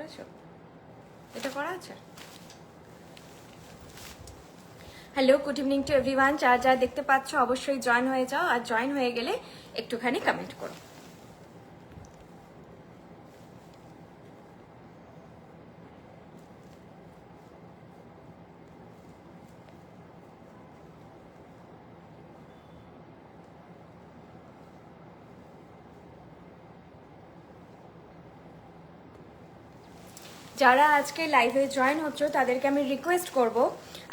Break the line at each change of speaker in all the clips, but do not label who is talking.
করেছো? এটা করা আছে? Hello, good evening to everyone. যারা যারা দেখতে পাচ্ছ অবশ্যই জয়েন হয়ে যাও, আর জয়েন হয়ে গেলে একটুখানি কমেন্ট করো। যারা আজকে লাইভে জয়েন হচ্ছ তাদেরকে আমি রিকোয়েস্ট করব,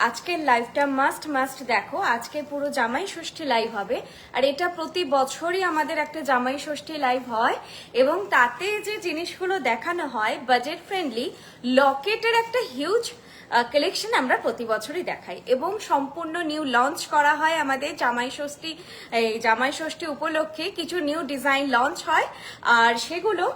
আজকের লাইভটা মাস্ট দেখো। আজকে পুরো জামাই ষষ্ঠী লাইভ হবে, আর এটা প্রতি বছরই আমাদের একটা জামাই ষষ্ঠী লাইভ হয়, এবং তাতে যে জিনিসগুলো দেখানো হয় বাজেট ফ্রেন্ডলি, লকেটের একটা হিউজ কালেকশন আমরা প্রতি বছরই দেখাই, এবং সম্পূর্ণ নিউ লঞ্চ করা হয় আমাদের জামাই ষষ্ঠী উপলক্ষে কিছু নিউ ডিজাইন লঞ্চ হয়, আর সেগুলো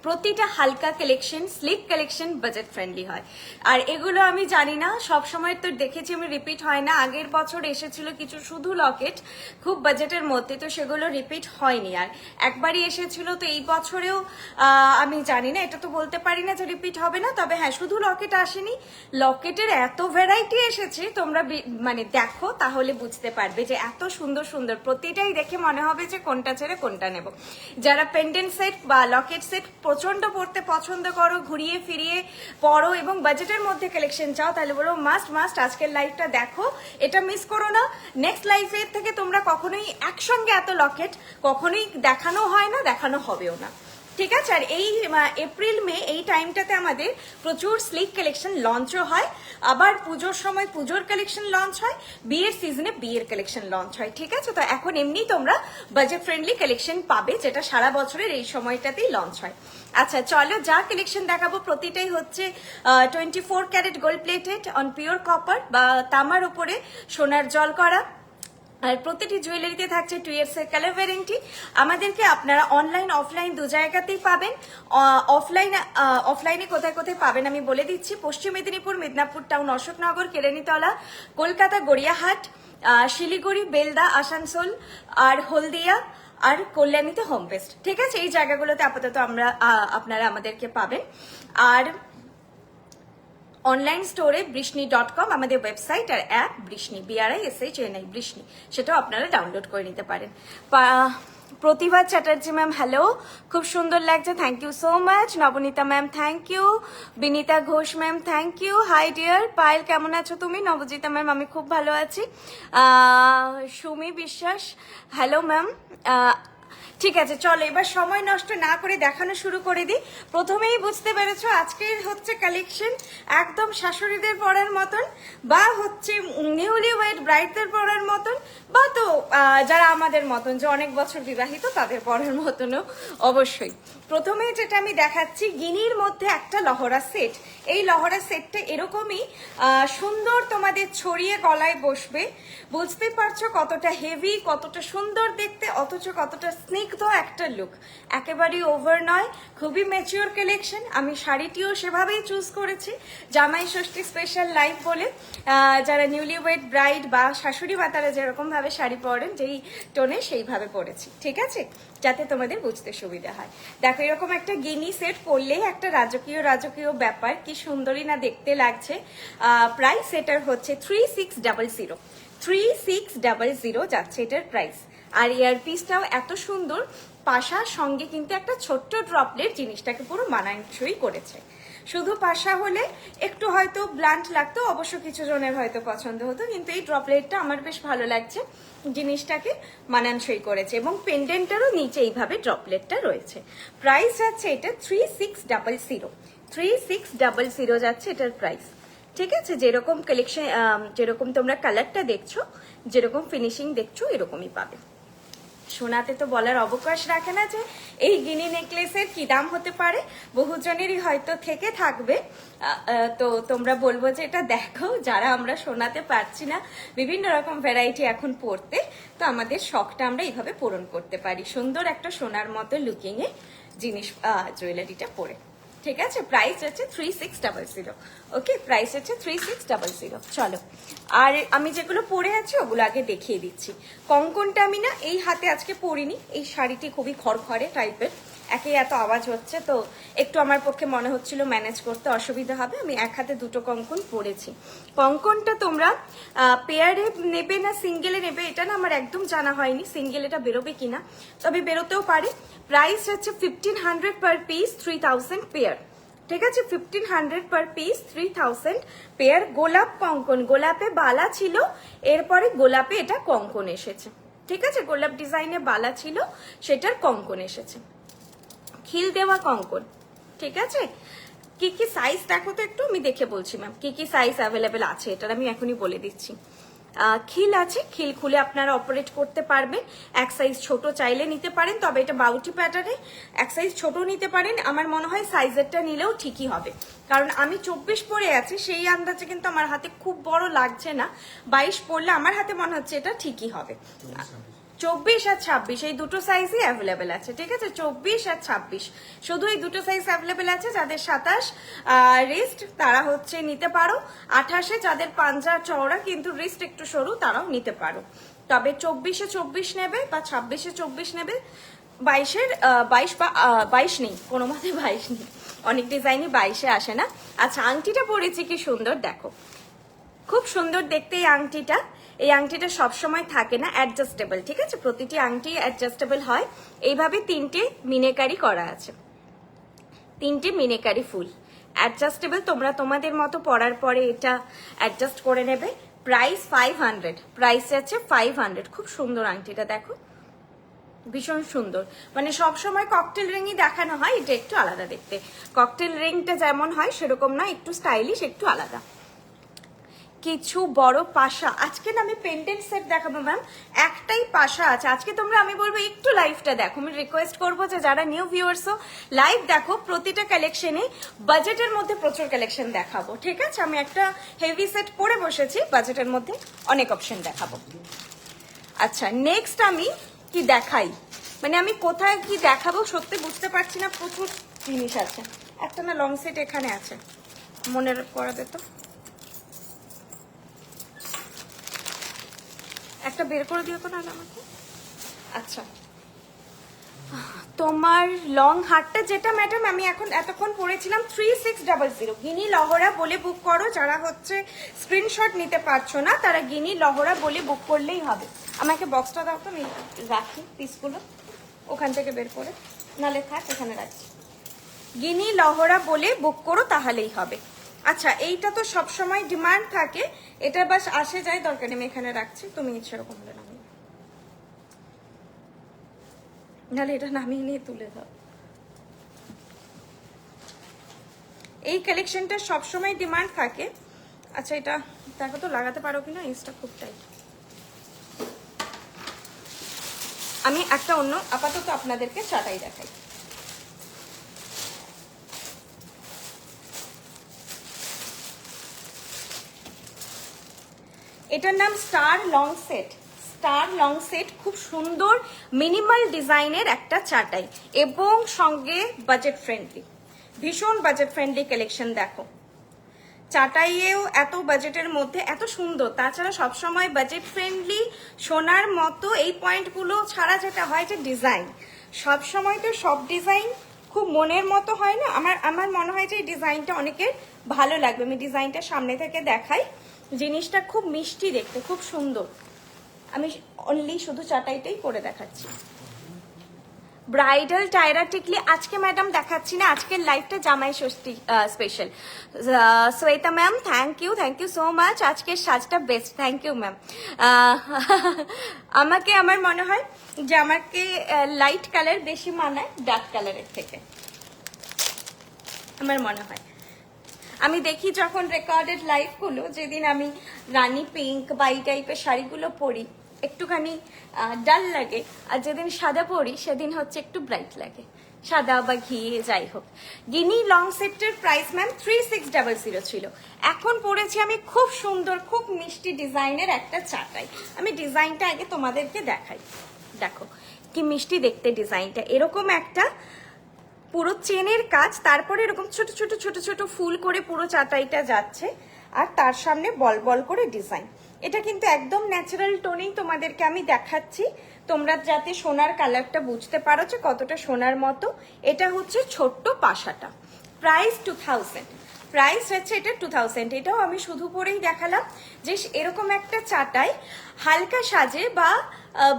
প্রতিটা হালকা collection, slick collection, budget friendly হয়। আর এগুলো আমি জানি না, সব সময় তো দেখেছি আমি, রিপিট হয় না। আগের বছর এসেছিল কিছু শুধু লকেট খুব বাজেটের মধ্যে, তো সেগুলো রিপিট হয়নি। আর একবারই এসেছিল, তো এই বছরেও আমি জানি না, এটা তো বলতে পারি না যে রিপিট হবে না। তবে হ্যাঁ, শুধু লকেট আসেনি, লকেটের এত ভ্যারাইটি এসেছে, তোমরা মানে দেখো তাহলে বুঝতে পারবে যে এত সুন্দর সুন্দর, প্রতিটাই দেখে মনে হবে যে কোনটা ছেড়ে কোনটা নেব। যারা পেন্ডেন্ট সেট বা লকেট সেট প্রচন্ড পড়তে পছন্দ করো, ঘুরিয়ে ফিরিয়ে পড়ো এবং বাজেটের মধ্যে কালেকশন চাও, তাহলে বলো মাস্ট আজকের লাইভটা দেখো, এটা মিস করো না। নেক্সট লাইভের থেকে তোমরা কখনোই একসঙ্গে এত লকেট কখনোই দেখানো হয় না, দেখানো হবেও না, ঠিক আছে? আর এই এপ্রিল মে এই টাইমটাতে আমাদের প্রচুর স্লিক কালেকশন লঞ্চও হয়, আবার পুজোর সময় পুজোর কালেকশন লঞ্চ হয়, বিয়ের সিজনে বিয়ের কালেকশন লঞ্চ হয়, ঠিক আছে? তো এখন এমনি তোমরা বাজেট ফ্রেন্ডলি কালেকশন পাবে, যেটা সারা বছরের এই সময়টাতেই লঞ্চ হয়। আচ্ছা চলো, যা কালেকশন দেখাবো প্রতিটাই হচ্ছে 24 carat gold plated on pure copper বা তামার উপরে সোনার জল করা, আর প্রতিটি জুয়েলারিতে থাকছে 2 years এর কালার ওয়ারেন্টি। আমাদেরকে আপনারা অনলাইন অফলাইন দু জায়গাতেই পাবেন। অফলাইনে কোথায় কোথায় পাবেন আমি বলে দিচ্ছি। পশ্চিম মেদিনীপুর, মিদনাপুর টাউন, অশোকনগর, কেরানীতলা, কলকাতা, গড়িয়াহাট, শিলিগুড়ি, বেলদা, আসানসোল আর হলদিয়া, আর কল্যাণীতে হোম বেস্ট, ঠিক আছে? এই জায়গাগুলোতে আপাতত আপনারা আমাদেরকে পাবেন। আর অনলাইন স্টোরে বৃষ্ণি.com আমাদের ওয়েবসাইট, আর অ্যাপ বৃষ্ণি, BRISHNI বৃষ্ণি, সেটাও আপনারা ডাউনলোড করে নিতে পারেন। প্রতিভা চ্যাটার্জি ম্যাম হ্যালো, খুব সুন্দর লাগছে, thank you so much. Nabanita ma'am thank you. Binita Ghosh ma'am thank you. Hi dear Payel, কেমন আছো তুমি? নবজিতা ম্যাম আমি খুব ভালো আছি। সুমি বিশ্বাস হ্যালো ম্যাম। ঠিক আছে, চলো এবার সময় নষ্ট না করে দেখানো শুরু করে দিই। প্রথমেই বুঝতে পেরেছো আজকের হচ্ছে কালেকশন একদম শাশুড়িদের পরার মতন, বা হচ্ছে নিউলি ওয়েড ব্রাইডদের পরার মতন, বা তো যারা আমাদের মতন যে অনেক বছর বিবাহিত তাদের পরার মতনও অবশ্যই। প্রথমে যেটা আমি দেখাচ্ছি, গিনির মধ্যে একটা লহরা সেট। এই লহরা সেটটা এরকমই সুন্দর তোমাদের ছড়িয়ে গলায় বসবে। বুঝতে পারছো কতটা হেভি, কতটা সুন্দর দেখতে, অথচ কতটা স্নিগ্ধ একটা লুক। একেবারেই ওভার নয়, খুবই ম্যাচিওর কালেকশন। আমি শাড়িটিও সেভাবেই চুজ করেছি, জামাই ষষ্ঠী স্পেশাল লাইভ বলে। যারা নিউলি ওয়েড ব্রাইড বা শাশুড়ি মা তারা যেরকম ভাবে শাড়ি পরেন, যেই টোনে সেইভাবে পরেছি, ঠিক আছে? যাতে তোমাদের বুঝতে সুবিধা হয়। দেখো এরকম একটা গিনি সেট পরলেই একটা রাজকীয় ব্যাপার, কি সুন্দরই না দেখতে লাগছে। প্রাইস এটার হচ্ছে 3600 যাচ্ছে এটার প্রাইস। আর ইয়ার পিসটাও এত সুন্দর, পাশার সঙ্গে কিন্তু একটা ছোট্ট ড্রপলেট জিনিসটাকে পুরো মানানসই করেছে। শুধু পাশা হলে একটু হয়তো ব্লান্ট লাগতো, অবশ্য কিছু জনের হয়তো পছন্দ হতো, কিন্তু এই ড্রপলেটটা আমার বেশ ভালো লাগছে, জিনিসটাকে মানানসই করেছে। এবং পেন্ডেন্টেরও নিচে এইভাবে ড্রপলেটটা রয়েছে। প্রাইস যাচ্ছে এটা 3600 যাচ্ছে এটার প্রাইস, ঠিক আছে? যেরকম কালেকশন, যেরকম তোমরা কালারটা দেখছো, যেরকম ফিনিশিং দেখছো, এরকমই পাবে। সোনাতে তো বলার অবকাশ রাখে না যে এই গিনি নেকলেসের কি দাম হতে পারে, বহুজনেরই হয়তো থেকে থাকবে। তো তোমরা বলবো যে এটা দেখো, যারা আমরা সোনাতে পারছি না বিভিন্ন রকম ভ্যারাইটি এখন পরতে, তো আমাদের শখটা আমরা এইভাবে পূরণ করতে পারি, সুন্দর একটা সোনার মতো লুকিং এ জিনিস জুয়েলারিটা পরে, ঠিক আছে? প্রাইস হচ্ছে 3600। ওকে, প্রাইস হচ্ছে 3600। চলো, আর আমি যেগুলো পরে আছি ওগুলো আগে দেখিয়ে দিচ্ছি। কঙ্কনটা আমি না এই হাতে আজকে পরিনি, এই শাড়িটি খুবই খড়খড়ে টাইপের, একেই এত আওয়াজ হচ্ছে, তো একটু আমার পক্ষে মনে হচ্ছিল ম্যানেজ করতে অসুবিধা হবে, আমি এক হাতে দুটো কঙ্কন পরেছি। কঙ্কনটা তোমরা পেয়ারে নেবে না সিঙ্গেলে নেবে এটা না আমার একদম জানা হয়নি, সিঙ্গেল এটা বেরোবে কিনা, তবে বেরোতেও পারে। প্রাইস হচ্ছে 1500 পার পিস, 3000 পেয়ার, ঠিক আছে? 1500 পার পিস, 3000 পেয়ার। গোলাপ কঙ্কন, গোলাপে বালা ছিল, এরপরে গোলাপে এটা কঙ্কন এসেছে, ঠিক আছে? গোলাপ ডিজাইনে বালা ছিল, সেটার কঙ্কন এসেছে, খিল দেওয়া কঙ্কন, ঠিক আছে? কি কি সাইজ দেখো তো একটু, আমি দেখে বলছি ম্যাম কি কি সাইজ অ্যাভেলেবেল আছে, এটার আমি এখনই বলে দিচ্ছি। খিল আছে, খিল খুলে আপনারা অপারেট করতে পারবেন। এক সাইজ ছোট চাইলে নিতে পারেন, তবে এটা বাউটি প্যাটার্নে, এক সাইজ ছোট নিতে পারেন। আমার মনে হয় সাইজেরটা নিলেও ঠিকই হবে, কারণ আমি 24 পরে আছি, সেই আন্দাজে কিন্তু আমার হাতে খুব বড় লাগছে না। 22 পরলে আমার হাতে মনে হচ্ছে এটা ঠিকই হবে। 24 আর 26 এই দুটো সাইজই অ্যাভেলেবেল আছে, ঠিক আছে? 24 আর 26 শুধু এই দুটো সাইজ অ্যাভেলেবেল আছে। যাদের 27 রিস্ট তারা হচ্ছে নিতে পারো, 28 যাদের পাঞ্জা চওড়া কিন্তু রিস্ট একটু সরু তারাও নিতে পারো। তবে 24-এ 24 নেবে বা 26-এ 24 নেবে, 22-এর 22 বা 22 নেই, কোনো মতে 22 নেই, অনেক ডিজাইনই 22-এ আসে না। আচ্ছা, আংটিটা পরেছি কি সুন্দর দেখো, খুব সুন্দর দেখতে এই আংটিটা। এই আংটিটা সবসময় থাকে না, অ্যাডজাস্টেবল, ঠিক আছে? প্রতিটি আংটি অ্যাডজাস্টেবল হয়। এইভাবে 3টে মিনেকারি করা আছে, 3টে মিনেকারি ফুল অ্যাডজাস্টেবল। তোমরা তোমাদের মতো পরার পরে এটা অ্যাডজাস্ট করে নেবে। প্রাইস 500, প্রাইস আছে 500। খুব সুন্দর আংটিটা দেখো, ভীষণ সুন্দর। মানে সবসময় ককটেল রিংই দেখানো হয়, এটা একটু আলাদা দেখতে। ককটেল রিংটা যেমন হয় সেরকম না, একটু স্টাইলিশ, একটু আলাদা। কিছু বড় পাশা, আজকে না আমি পেন্ডেন্ট সেট দেখাবো ম্যাম, একটাই পাশা আছে আজকে। তোমরা আমি বলবো একটু লাইভটা দেখো, আমি রিকোয়েস্ট করবো যে যারা নিউ ভিউয়ার্সও লাইভ দেখো, প্রতিটা কালেকশনে বাজেটের মধ্যে প্রচুর কালেকশন দেখাবো, ঠিক আছে? আমি একটা হেভি সেট পরে বসেছি, বাজেটের মধ্যে অনেক অপশন দেখাবো। আচ্ছা, নেক্সট আমি কি দেখাই, মানে আমি কোথায় কি দেখাবো সত্যি বুঝতে পারছি না, প্রচুর জিনিস আছে। একটা না লং সেট এখানে আছে, মনে করাবে তো, একটা বের করে দিও তো না আমাকে। আচ্ছা, তোমার লং হারটা যেটা ম্যাডাম আমি এখন এতক্ষণ পরেছিলাম 3600, গিনি লহরা বলে বুক করো। যারা হচ্ছে স্ক্রিনশট নিতে পারছো না তারা গিনি লহরা বলে বুক করলেই হবে। আমাকে বক্সটা দাও তো, আমি রাখি পিসগুলো ওখান থেকে বের করে, নালে থাক এখানে রাখছি। গিনি লহরা বলে বুক করো তাহলেই হবে। আচ্ছা, এইটা তো সবসময় ডিমান্ড থাকে, এটা বাস আসে যায়, দরকার নেই, আমি এখানে রাখছি, তুমি সেরকম হলে নামিয়ে, নাহলে এটা নামিয়ে নিয়ে তুলে দাও। এই কালেকশনটা সবসময় ডিমান্ড থাকে। আচ্ছা, এটা দেখো তো লাগাতে পারো কিনা, ইসটা খুব টাইট। আমি একটা অন্য আপাতত আপনাদেরকে চাটাই দেখাই। এটার নাম star long set, star long set. খুব সুন্দর মিনিমাল ডিজাইনের একটা চাটাই এবং সঙ্গে বাজেট ফ্রেন্ডলি, ভীষণ বাজেট ফ্রেন্ডলি কালেকশন। দেখো চাটাইয়েও এত বাজেটের মধ্যে এত সুন্দর, তাছাড়া সবসময় বাজেট ফ্রেন্ডলি সোনার মতো এই পয়েন্টগুলো ছাড়া যেটা হয় যে ডিজাইন, সবসময় তো সব ডিজাইন খুব মনের মতো হয় না। আমার মনে হয় যে এই ডিজাইনটা অনেকের ভালো লাগবে। আমি ডিজাইনটা সামনে থেকে দেখাই, জিনিসটা খুব মিষ্টি দেখতে, খুব সুন্দর। আমি অনলি শুধু চাটাইটাই করে দেখাচ্ছি। ব্রাইডাল টায়রা টিকলি আজকে ম্যাডাম দেখাচ্ছি না, আজকের লাইভটা Jamai Shashthi special. Shweta ma'am thank you so much, আজকের সাজটা বেস্ট, থ্যাংক ইউ ম্যাম। আমাকে আমার মনে হয় যে আমাকে লাইট কালার বেশি মানায় ডার্ক কালারের থেকে, আমার মনে হয়। আমি দেখি যখন রেকর্ডেড লাইভগুলো, যেদিন আমি রানী পিঙ্ক বা এই টাইপের শাড়িগুলো পরি একটুখানি ডাল লাগে, আর যেদিন সাদা পরি সেদিন হচ্ছে একটু ব্রাইট লাগে, সাদা বা ঘি যাই হোক। গিনি লং সেটের প্রাইস ম্যাম 3600 ছিল, এখন পরেছি আমি খুব সুন্দর খুব মিষ্টি ডিজাইনের একটা চাটাই। আমি ডিজাইনটা আগে তোমাদেরকে দেখাই, দেখো কি মিষ্টি দেখতে ডিজাইনটা। এরকম একটা পুরো চেনের কাজ, তারপরে এরকম ছোট ছোট ছোট ছোট ফুল করে পুরো চাটাইটা যাচ্ছে, আর তার সামনে বল বল করে ডিজাইন। এটা কিন্তু একদম ন্যাচারাল টোনেই তোমাদেরকে আমি দেখাচ্ছি, তোমরা যাতে সোনার কালারটা বুঝতে পারো যে কতটা সোনার মতো। এটা হচ্ছে ছোট্ট পাশাটা, প্রাইস 2000, প্রাইস হচ্ছে এটা 2000। এটাও আমি শুধু পরেই দেখালাম যে এরকম একটা চাটাই হালকা সাজে বা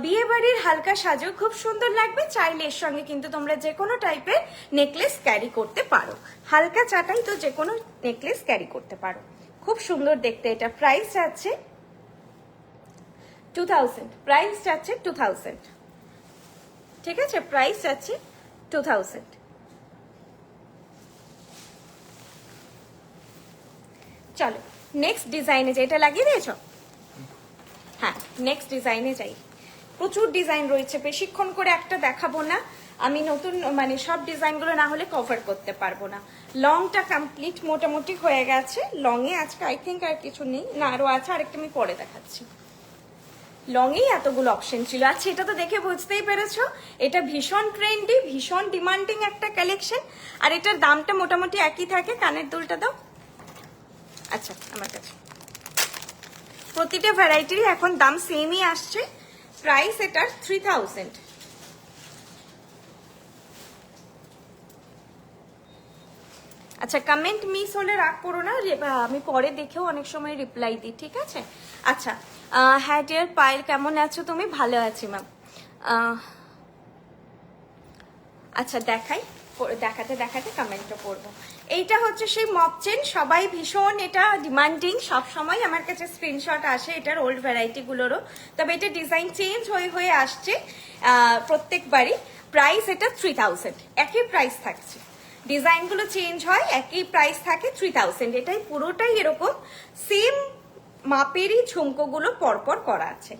বিয়ে বাড়ির হালকা সাজেও খুব সুন্দর লাগবে। চাইলে এর সঙ্গে কিন্তু তোমরা যে কোনো টাইপের নেকলেস ক্যারি করতে পারো, হালকা চাটাই তো যে কোনো নেকলেস ক্যারি করতে পারো, খুব সুন্দর দেখতে। এটা প্রাইস আছে 2000, প্রাইস আছে 2000, ঠিক আছে, প্রাইস আছে 2000। চলো নেক্সট ডিজাইনে যাই। এটা লাগিয়ে দিয়েছ? হ্যাঁ, নেক্সট ডিজাইনে যাই। প্রচুর ডিজাইন রয়েছে, বেশিক্ষণ করে একটা দেখাবো না আমি, নতুন মানে সব ডিজাইনগুলো না হলে কভার করতে পারবো না। লংটা কমপ্লিট মোটামুটি হয়ে গেছে, লংয়ে আজকে আই থিঙ্ক আর কিছু নেই, না আরো আছে, আরেকটা আমি পরে দেখাচ্ছি। লংয়েই এতগুলো অপশন ছিল। আচ্ছা, এটা তো দেখে বুঝতেই পেরেছো এটা ভীষণ ট্রেন্ডি, ভীষণ ডিমান্ডিং একটা কালেকশন, আর এটার দামটা মোটামুটি একই থাকে। কানের দুলটা দাও। আচ্ছা, আমার কাছে প্রতিটা ভ্যারাইটির এখন দাম সেমই আসছে। প্রাইস এটার 3000। আচ্ছা, কমেন্ট মিস হলে রাগ করো না, আমি পরে দেখেও অনেক সময় রিপ্লাই দিই, ঠিক আছে? আচ্ছা, হ্যাঁ ডিয়ার পায়েল, কেমন আছো তুমি? ভালো আছি ম্যাম। আচ্ছা দেখাই, দেখাতে দেখাতে কমেন্টও করবো। এইটা হচ্ছে সেই মপ চেন, সবাই ভীষণ এটা ডিমান্ডিং, সব সময় আমার কাছে স্ক্রিনশট আসে এটার ওল্ড ভ্যারাইটি গুলোরও, তবে এটা ডিজাইন চেঞ্জ হয়ে হয়ে আসছে প্রত্যেকবারই। প্রাইস এটা 3000, একই প্রাইস থাকছে, ডিজাইনগুলো চেঞ্জ হয়, একই প্রাইস থাকে 3000। এটাই পুরোটাই এরকম সেম মাপেরই ঝুমকোগুলো পরপর করা আছে,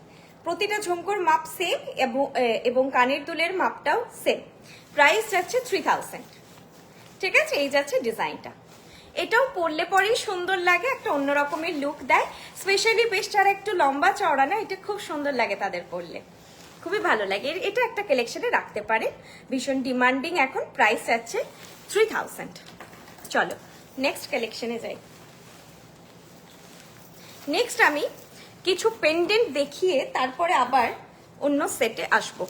প্রতিটা ঝুমকোর মাপ সেম এবং কানের দুলের মাপটাও সেম। প্রাইস যাচ্ছে 3000, ঠিক আছে? এই যাচ্ছে ডিজাইনটা। এটাও পরলে পরেই সুন্দর লাগে, একটা অন্য রকমের লুক দেয়, স্পেশালি বেশ যারা একটু লম্বা চওড়া না, এটা খুব সুন্দর লাগে তাদের পরলে, খুবই ভালো লাগে। এটা একটা কালেকশনে রাখতে পারে, ভীষণ ডিমান্ডিং এখন। প্রাইস যাচ্ছে 3000। চলো নেক্সট কালেকশনে যাই। নেক্সট আমি কিছু পেন্ডেন্ট দেখিয়ে তারপরে আবার অন্য সেটে আসবো।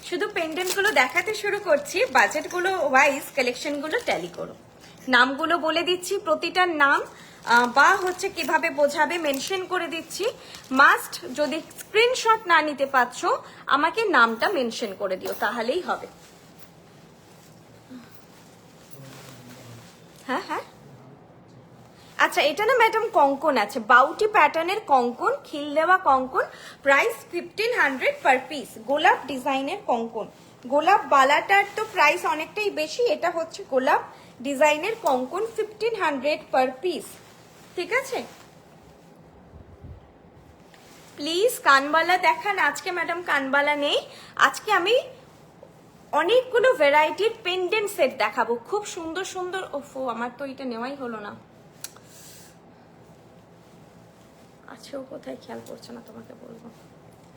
শুধু পেন্ডেন্টগুলো দেখাতে শুরু করছি, বাজেটগুলো ওয়াইজ কালেকশনগুলো ট্যালি করো। নামগুলো বলে দিচ্ছি, প্রতিটার নাম বা হচ্ছে কিভাবে বোঝাবে মেনশন করে দিচ্ছি। মাস্ট, যদি স্ক্রিনশট না নিতে পারছো আমাকে নামটা মেনশন করে দিও, তাহলেই হবে। হ্যাঁ হ্যাঁ, আচ্ছা এটা না ম্যাডাম কঙ্কন আছে, বাউটি প্যাটার্নের কঙ্কন, খিল দেওয়া কঙ্কন, প্রাইস 1500 পার পিস। গোলাপ ডিজাইনের কঙ্কন, গোলাপ বালাটার তো প্রাইস অনেকটাই বেশি, এটা হচ্ছে গোলাপ ডিজাইনের কঙ্কন, 1500 পার পিস, ঠিক আছে? প্লিজ কানবালা দেখান। আজকে ম্যাডাম কানবালা নেই, আজকে আমি অনেকগুলো ভ্যারাইটির পেন্ডেন্ট সেট দেখাবো, খুব সুন্দর সুন্দর। ওফো, আমার তো এটা নেওয়াই হলো না, আছেও কোথায় খেয়াল করছে না, তোমাকে বলবো।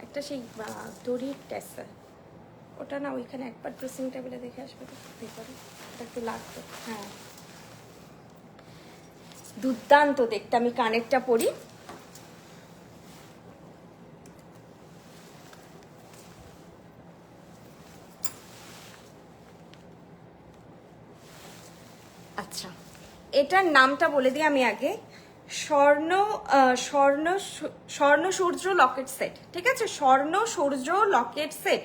একটা সেই দড়ির টেসা, ওটা না ওইখানে একবার ড্রেসিং টেবিলে দেখে আসবে তো, ভিতরে ওটা একটু লাগতো। হ্যাঁ, দুর্দান্ত দেখতে। আমি কানেরটা পরি, আচ্ছা এটার নামটা বলে দিই আমি আগে। স্বর্ণ স্বর্ণ স্বর্ণ সূর্য লকেট সেট, ঠিক আছে? স্বর্ণ সূর্য লকেট সেট।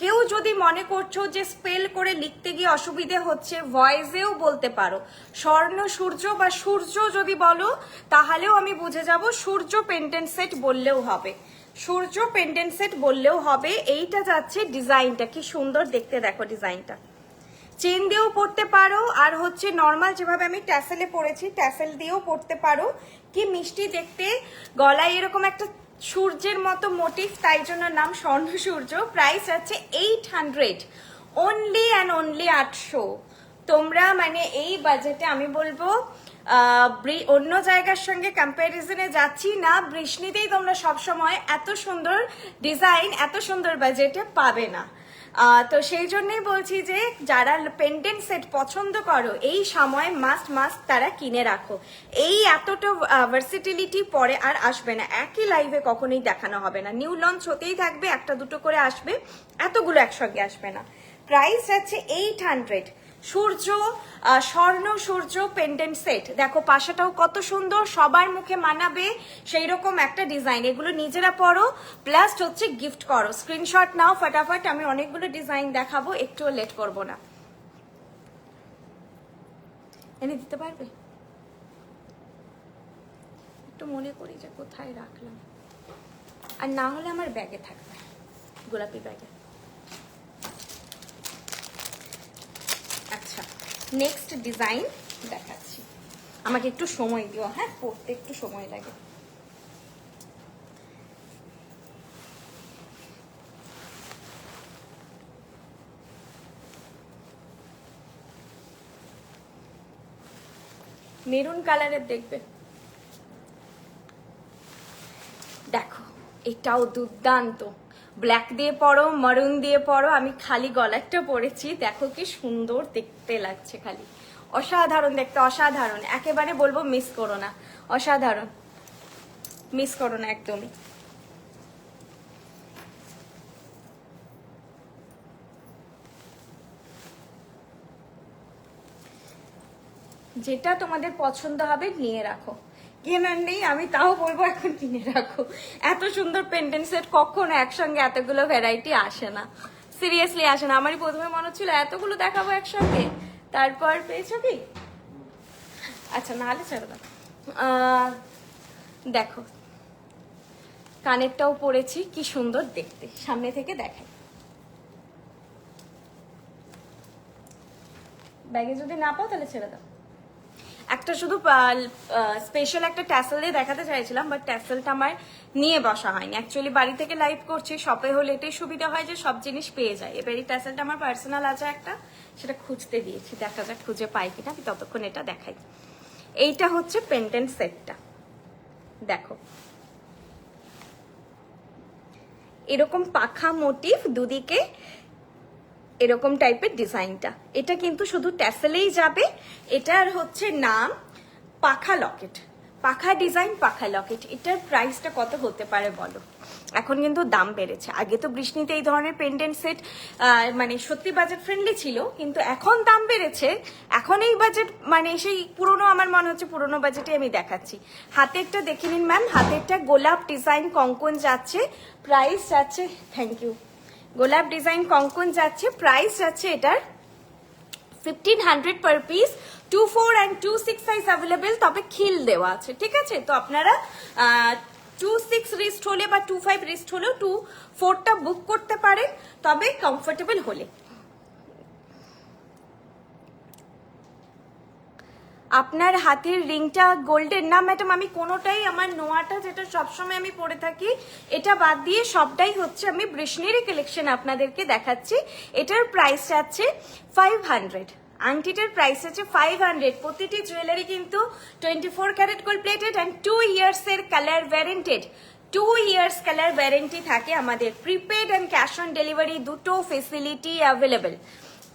কেউ যদি মনে করছো যে স্পেল করে লিখতে গিয়ে অসুবিধে হচ্ছে, ভয়েসেও বলতে পারো স্বর্ণ সূর্য, বা সূর্য যদি বলো তাহলেও আমি বুঝে যাব, সূর্য পেন্ডেন্ট সেট বললেও হবে, সূর্য পেন্ডেন্ট সেট বললেও হবে। এইটা যাচ্ছে ডিজাইনটা কি সুন্দর দেখতে, দেখো ডিজাইনটা। চেন দিয়েও পড়তে পারো, আর হচ্ছে নর্মাল যেভাবে আমি ট্যাসেলে পরেছি ট্যাসেল দিয়েও পড়তে পারো। কি মিষ্টি দেখতে, গলায় এরকম একটা সূর্যের মতো মোটিভ, তাই জন্য নাম স্বর্ণ সূর্য। প্রাইস আছে 800, অনলি অ্যান্ড অনলি 800। তোমরা মানে এই বাজেটে আমি বলবো অন্য জায়গার সঙ্গে কম্প্যারিজনে যাচ্ছি না, বৃষ্ণিতেই তোমরা সবসময় এত সুন্দর ডিজাইন এত সুন্দর বাজেটে পাবে না। তো সেই জন্যই বলছি যে যারা পেন্ডেন্ট সেট পছন্দ করো এই সময় মাস্ট মাস্ট তারা কিনে রাখো। এই এতটা ভার্সিটিলিটি পরে আর আসবে না, একই লাইভে কখনোই দেখানো হবে না, নিউ লঞ্চ হতেই থাকবে, একটা দুটো করে আসবে, এতগুলো একসঙ্গে আসবে না। প্রাইস যাচ্ছে 800। সূর্য স্বর্ণ সূর্য পেন্ডেন্ট সেট, দেখো পাশাটাও কত সুন্দর, সবার মুখে মানাবে সেই রকম একটা ডিজাইন। এগুলো নিজেরা পরো প্লাস হচ্ছে গিফট করো। স্ক্রিনশট নাও ফটাফট, আমি অনেকগুলো ডিজাইন দেখাবো, একটুও লেট করব না। এনে দিতে পারবে? একটু মনে করি যে কোথায় রাখলাম, আর না হলে আমার ব্যাগে থাকবে, গোলাপি ব্যাগে। আচ্ছা, নেক্সট ডিজাইন দেখাচ্ছি, আমাকে একটু সময় দিও, হ্যাঁ পড়তে একটু সময় লাগে। মেরুন কালারের দেখবে, দেখো এটাও দুর্দান্ত, ব্ল্যাক দিয়ে পরো, মারুন দিয়ে পরো, আমি খালি গলারটা পরেছি, দেখো কি সুন্দর দেখতে লাগছে, খালি অসাধারণ দেখতে, অসাধারণ, একেবারে বলবো মিস করো না, অসাধারণ, মিস করো না একদমই। যেটা তোমাদের পছন্দ হবে নিয়ে রাখো, কেনার নেই আমি তাও বলবো এখন কিনে রাখো। এত সুন্দর পেন্ডেন্ট সেট কখনো একসঙ্গে এতগুলো ভ্যারাইটি আসে না, সিরিয়াসলি আসে না। আমারই প্রথমে মনে হচ্ছিল এতগুলো দেখাবো একসঙ্গে, তারপর পেয়েছো কি? আচ্ছা নাহলে ছেড়ে দাও। দেখো কানেরটাও পরেছি, কি সুন্দর দেখতে, সামনে থেকে দেখাই। ব্যাগে যদি না পাও তাহলে ছেড়ে দাও। একটা শুধু স্পেশাল একটা ট্যাসেল দিয়ে দেখাতে চাইছিলাম, বাট ট্যাসেলটা আমার নিয়ে বসা হয়নি, অ্যাকচুয়ালি বাড়ি থেকে লাইভ করছি, শপে হলে এটাই সুবিধা হয় যে সব জিনিস পেয়ে যায়। এবার এই ট্যাসেলটা আমার পার্সোনাল আছে একটা, সেটা খুঁজতে দিয়েছি, দেখা যাক খুঁজে পাই কিনা, আমি ততক্ষণ এটা দেখাই। এইটা হচ্ছে পেন্ডেন্ট সেটটা, দেখো এরকম পাখা মোটিভ দুদিকে এরকম টাইপের ডিজাইনটা, এটা কিন্তু শুধু ট্যাসেলেই যাবে। এটার হচ্ছে নাম পাখা লকেট, পাখা ডিজাইন পাখা লকেট। এটার প্রাইসটা কত হতে পারে বলো? এখন কিন্তু দাম বেড়েছে, আগে তো বৃষ্ণিতে এই ধরনের পেন্ডেন্ট সেট মানে সত্যি বাজেট ফ্রেন্ডলি ছিল, কিন্তু এখন দাম বেড়েছে। এখন এই বাজেট মানে সেই পুরনো, আমার মনে হচ্ছে পুরনো বাজেটে আমি দেখাচ্ছি। হাতেরটা দেখে নিন ম্যাম, হাতেরটা গোলাপ ডিজাইন কঙ্কন যাচ্ছে, প্রাইস যাচ্ছে, থ্যাংক ইউ, গোলাপ ডিজাইন কঙ্কন যাচ্ছে, প্রাইস যাচ্ছে এটার 1500 per piece. 24 and 26 size available, তবে খিল দেওয়া আছে, ঠিক আছে? তো আপনারা 26 রিস্ট হলে বা 25 রিস্ট হলেও 24টা বুক করতে পারেন, তবে কমফোর্টেবল হলে। আপনার হাতের রিংটা গোল্ডেন না ম্যাডাম? আমি কোনোটাই, আমার নোয়াটা যেটা সবসময় আমি পরে থাকি এটা বাদ দিয়ে সবটাই হচ্ছে আমি বৃষ্ণিরই কালেকশন আপনাদেরকে দেখাচ্ছি। এটার প্রাইস আছে 500, আংটিটার প্রাইস আছে 500। প্রতিটি জুয়েলারি কিন্তু 24 carat gold plated and 2 years এর colour warranted, 2 years colour warranty থাকে আমাদের। Prepaid and cash on delivery দুটো ফেসিলিটি অ্যাভেলেবেল,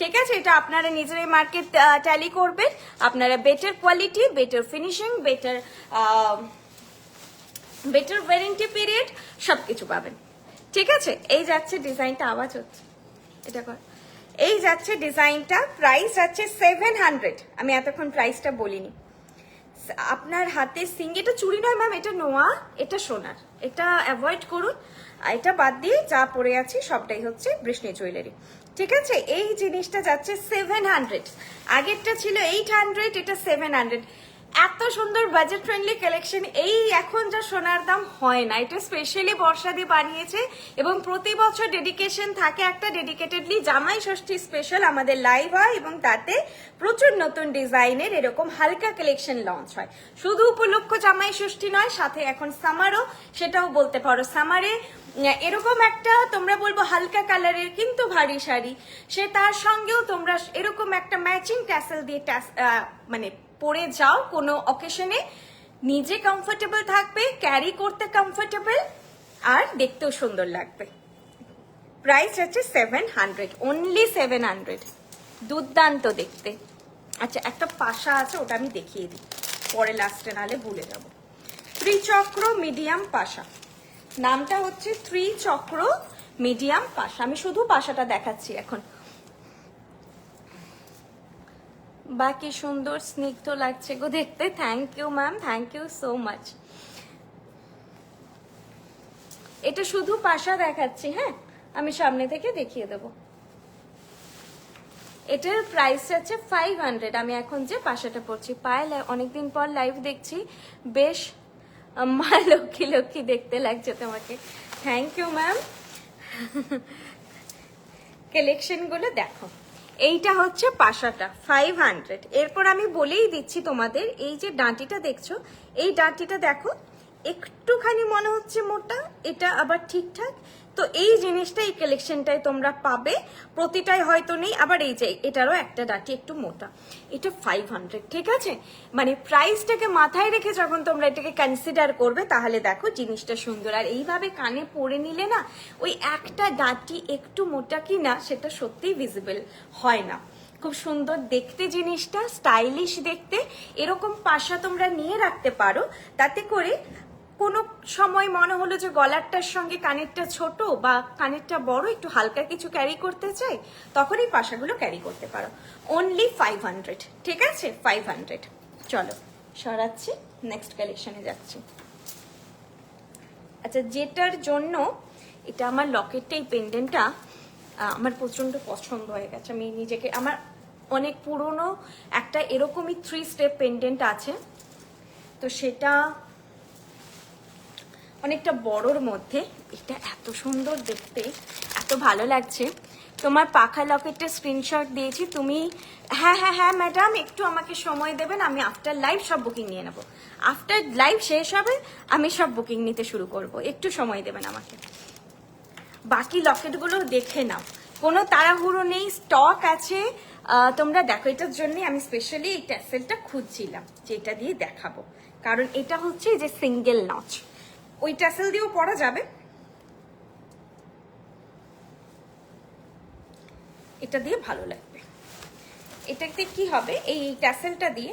ঠিক আছে? এটা আপনারা নিজেরাই মার্কেট ট্যালি করবেন, আপনারা better quality, better finishing, better warranty period সবকিছু পাবেন, ঠিক আছে? এই যাচ্ছে ডিজাইনটা, আওয়াজ হচ্ছে এটা কর, এই যাচ্ছে ডিজাইনটা, প্রাইস যাচ্ছে 700। আমি এতক্ষণ প্রাইসটা বলিনি। আপনার হাতে এটা চুড়ি নয় ম্যাম, এটা নোয়া, এটা সোনার, এটা অ্যাভয়েড করুন। এটা বাদ দিয়ে যা পরে আছি সবটাই হচ্ছে বৃষ্ণি জুয়েলারি, ঠিক আছে? এই জিনিসটা যাচ্ছে 700, আগেরটা ছিল 800, এটা 700। এত সুন্দর বাজেট ফ্রেন্ডলি কালেকশন এই এখন যা সোনার দাম হয় না। এটা স্পেশালি বর্ষা দিয়ে বানিয়েছে এবং প্রতি বছর ডেডিকেশন থাকে একটা, ডেডিকেটেডলি জামাই ষষ্ঠী স্পেশাল আমাদের লাইভ হয় এবং তাতে প্রচুর নতুন ডিজাইনের এরকম হালকা কালেকশন লঞ্চ হয়। শুধু উপলক্ষ জামাই ষষ্ঠী নয়, সাথে এখন সামারও, সেটাও বলতে পারো। সামারে এরকম একটা তোমরা বলবো হালকা কালারের কিন্তু ভারী শাড়ি, সে তার সঙ্গেও তোমরা এরকম একটা ম্যাচিং ট্যাসেল দিয়ে মানে পরে যাও কোনো অকেশনে, নিজে কমফোর্টেবল থাকবে, ক্যারি করতে কমফোর্টেবল, আর দেখতেও সুন্দর লাগবে। প্রাইস হচ্ছে 700, অনলি 700। দুর্দান্ত দেখতে। আচ্ছা, একটা পাশা আছে, ওটা আমি দেখিয়ে দিই, পরে লাস্টে নালে ভুলে যাব। ত্রিচক্র মিডিয়াম পাশা, নামটা হচ্ছে ত্রিচক্র মিডিয়াম পাশা। আমি শুধু পাশাটা দেখাচ্ছি এখন। বাকি সুন্দর স্নিগ্ধ লাগছে গো দেখতে। Thank you ma'am, thank you so much. এটা শুধু পাশা দেখাচ্ছি, হ্যাঁ, আমি সামনে থেকে দেখিয়ে দেব। এটার প্রাইস আছে 500। আমি এখন যে পাশাটা পরছি, পায়ে অনেকদিন পর লাইভ দেখছি, বেশ মা লক্ষ্মী লক্ষ্মী দেখতে লাগছে তোমাকে। Thank you ma'am. কালেকশন গুলো দেখো, এইটা হচ্ছে পাশাটা 500। এরপর আমি বলেই দিচ্ছি তোমাদের, এই যে ডাঁটিটা দেখছো, এই ডাঁটিটা দেখো একটুখানি মনে হচ্ছে মোটা, এটা আবার ঠিকঠাক। তো এই জিনিসটা এই কালেকশনটাই তোমরা পাবে, প্রতিটাই হয়তো নেই। আবার এই যে এটারও একটা ডাঁটি একটু মোটা, এটা 500, ঠিক আছে? মানে প্রাইসটাকে মাথায় রেখে যখন তোমরা এটাকে কনসিডার করবে, তাহলে দেখো জিনিসটা সুন্দর। আর এইভাবে কানে পরে নিলে না, ওই একটা ডাঁটি একটু মোটা কি না সেটা সত্যিই ভিজিবল হয় না। খুব সুন্দর দেখতে জিনিসটা, স্টাইলিশ দেখতে। এরকম পাশা তোমরা নিয়ে রাখতে পারো, তাতে করে কোনো সময় মনে হলো যে গলারটার সঙ্গে কানেরটা ছোট বা কানেরটা বড়, একটু হালকা কিছু ক্যারি করতে চাই, তখন এই পাশাগুলো ক্যারি করতে পারো। অনলি 500, ঠিক আছে? 500। চলো সরাচ্ছি, নেক্সট কালেকশনে যাচ্ছি। আচ্ছা, যেটার জন্য এটা আমার লকেটটা, এই পেন্ডেন্টটা আমার প্রচন্ড পছন্দ হয়ে গেছে। আমি নিজেকে, আমার অনেক পুরনো একটা এরকমই 3 স্টেপ পেন্ডেন্ট আছে, তো সেটা অনেকটা বড়র মধ্যে। এটা এত সুন্দর দেখতে, এত ভালো লাগছে। তোমার পাখা লকেটটা স্ক্রিনশট দিয়েছি তুমি। হ্যাঁ হ্যাঁ হ্যাঁ ম্যাডাম, একটু আমাকে সময় দেবেন, আমি আফটার লাইভ সব বুকিং নিয়ে নেবো। আফটার লাইভ শেষ হবে আমি সব বুকিং নিতে শুরু করব, একটু সময় দেবেন আমাকে। বাকি লকেটগুলো দেখে নাও, কোনো তাড়াহুড়ো নেই, স্টক আছে। তোমরা দেখো, এটার জন্যই আমি স্পেশালি এই ট্যাসেলটা খুঁজছিলাম, যেটা দিয়ে দেখাবো। কারণ এটা হচ্ছে যে সিঙ্গেল নচ, ওই ট্যাসেল দিয়েও পরা যাবে, এটা দিয়ে ভালো লাগবে। এটাতে কি হবে, এই ট্যাসেলটা দিয়ে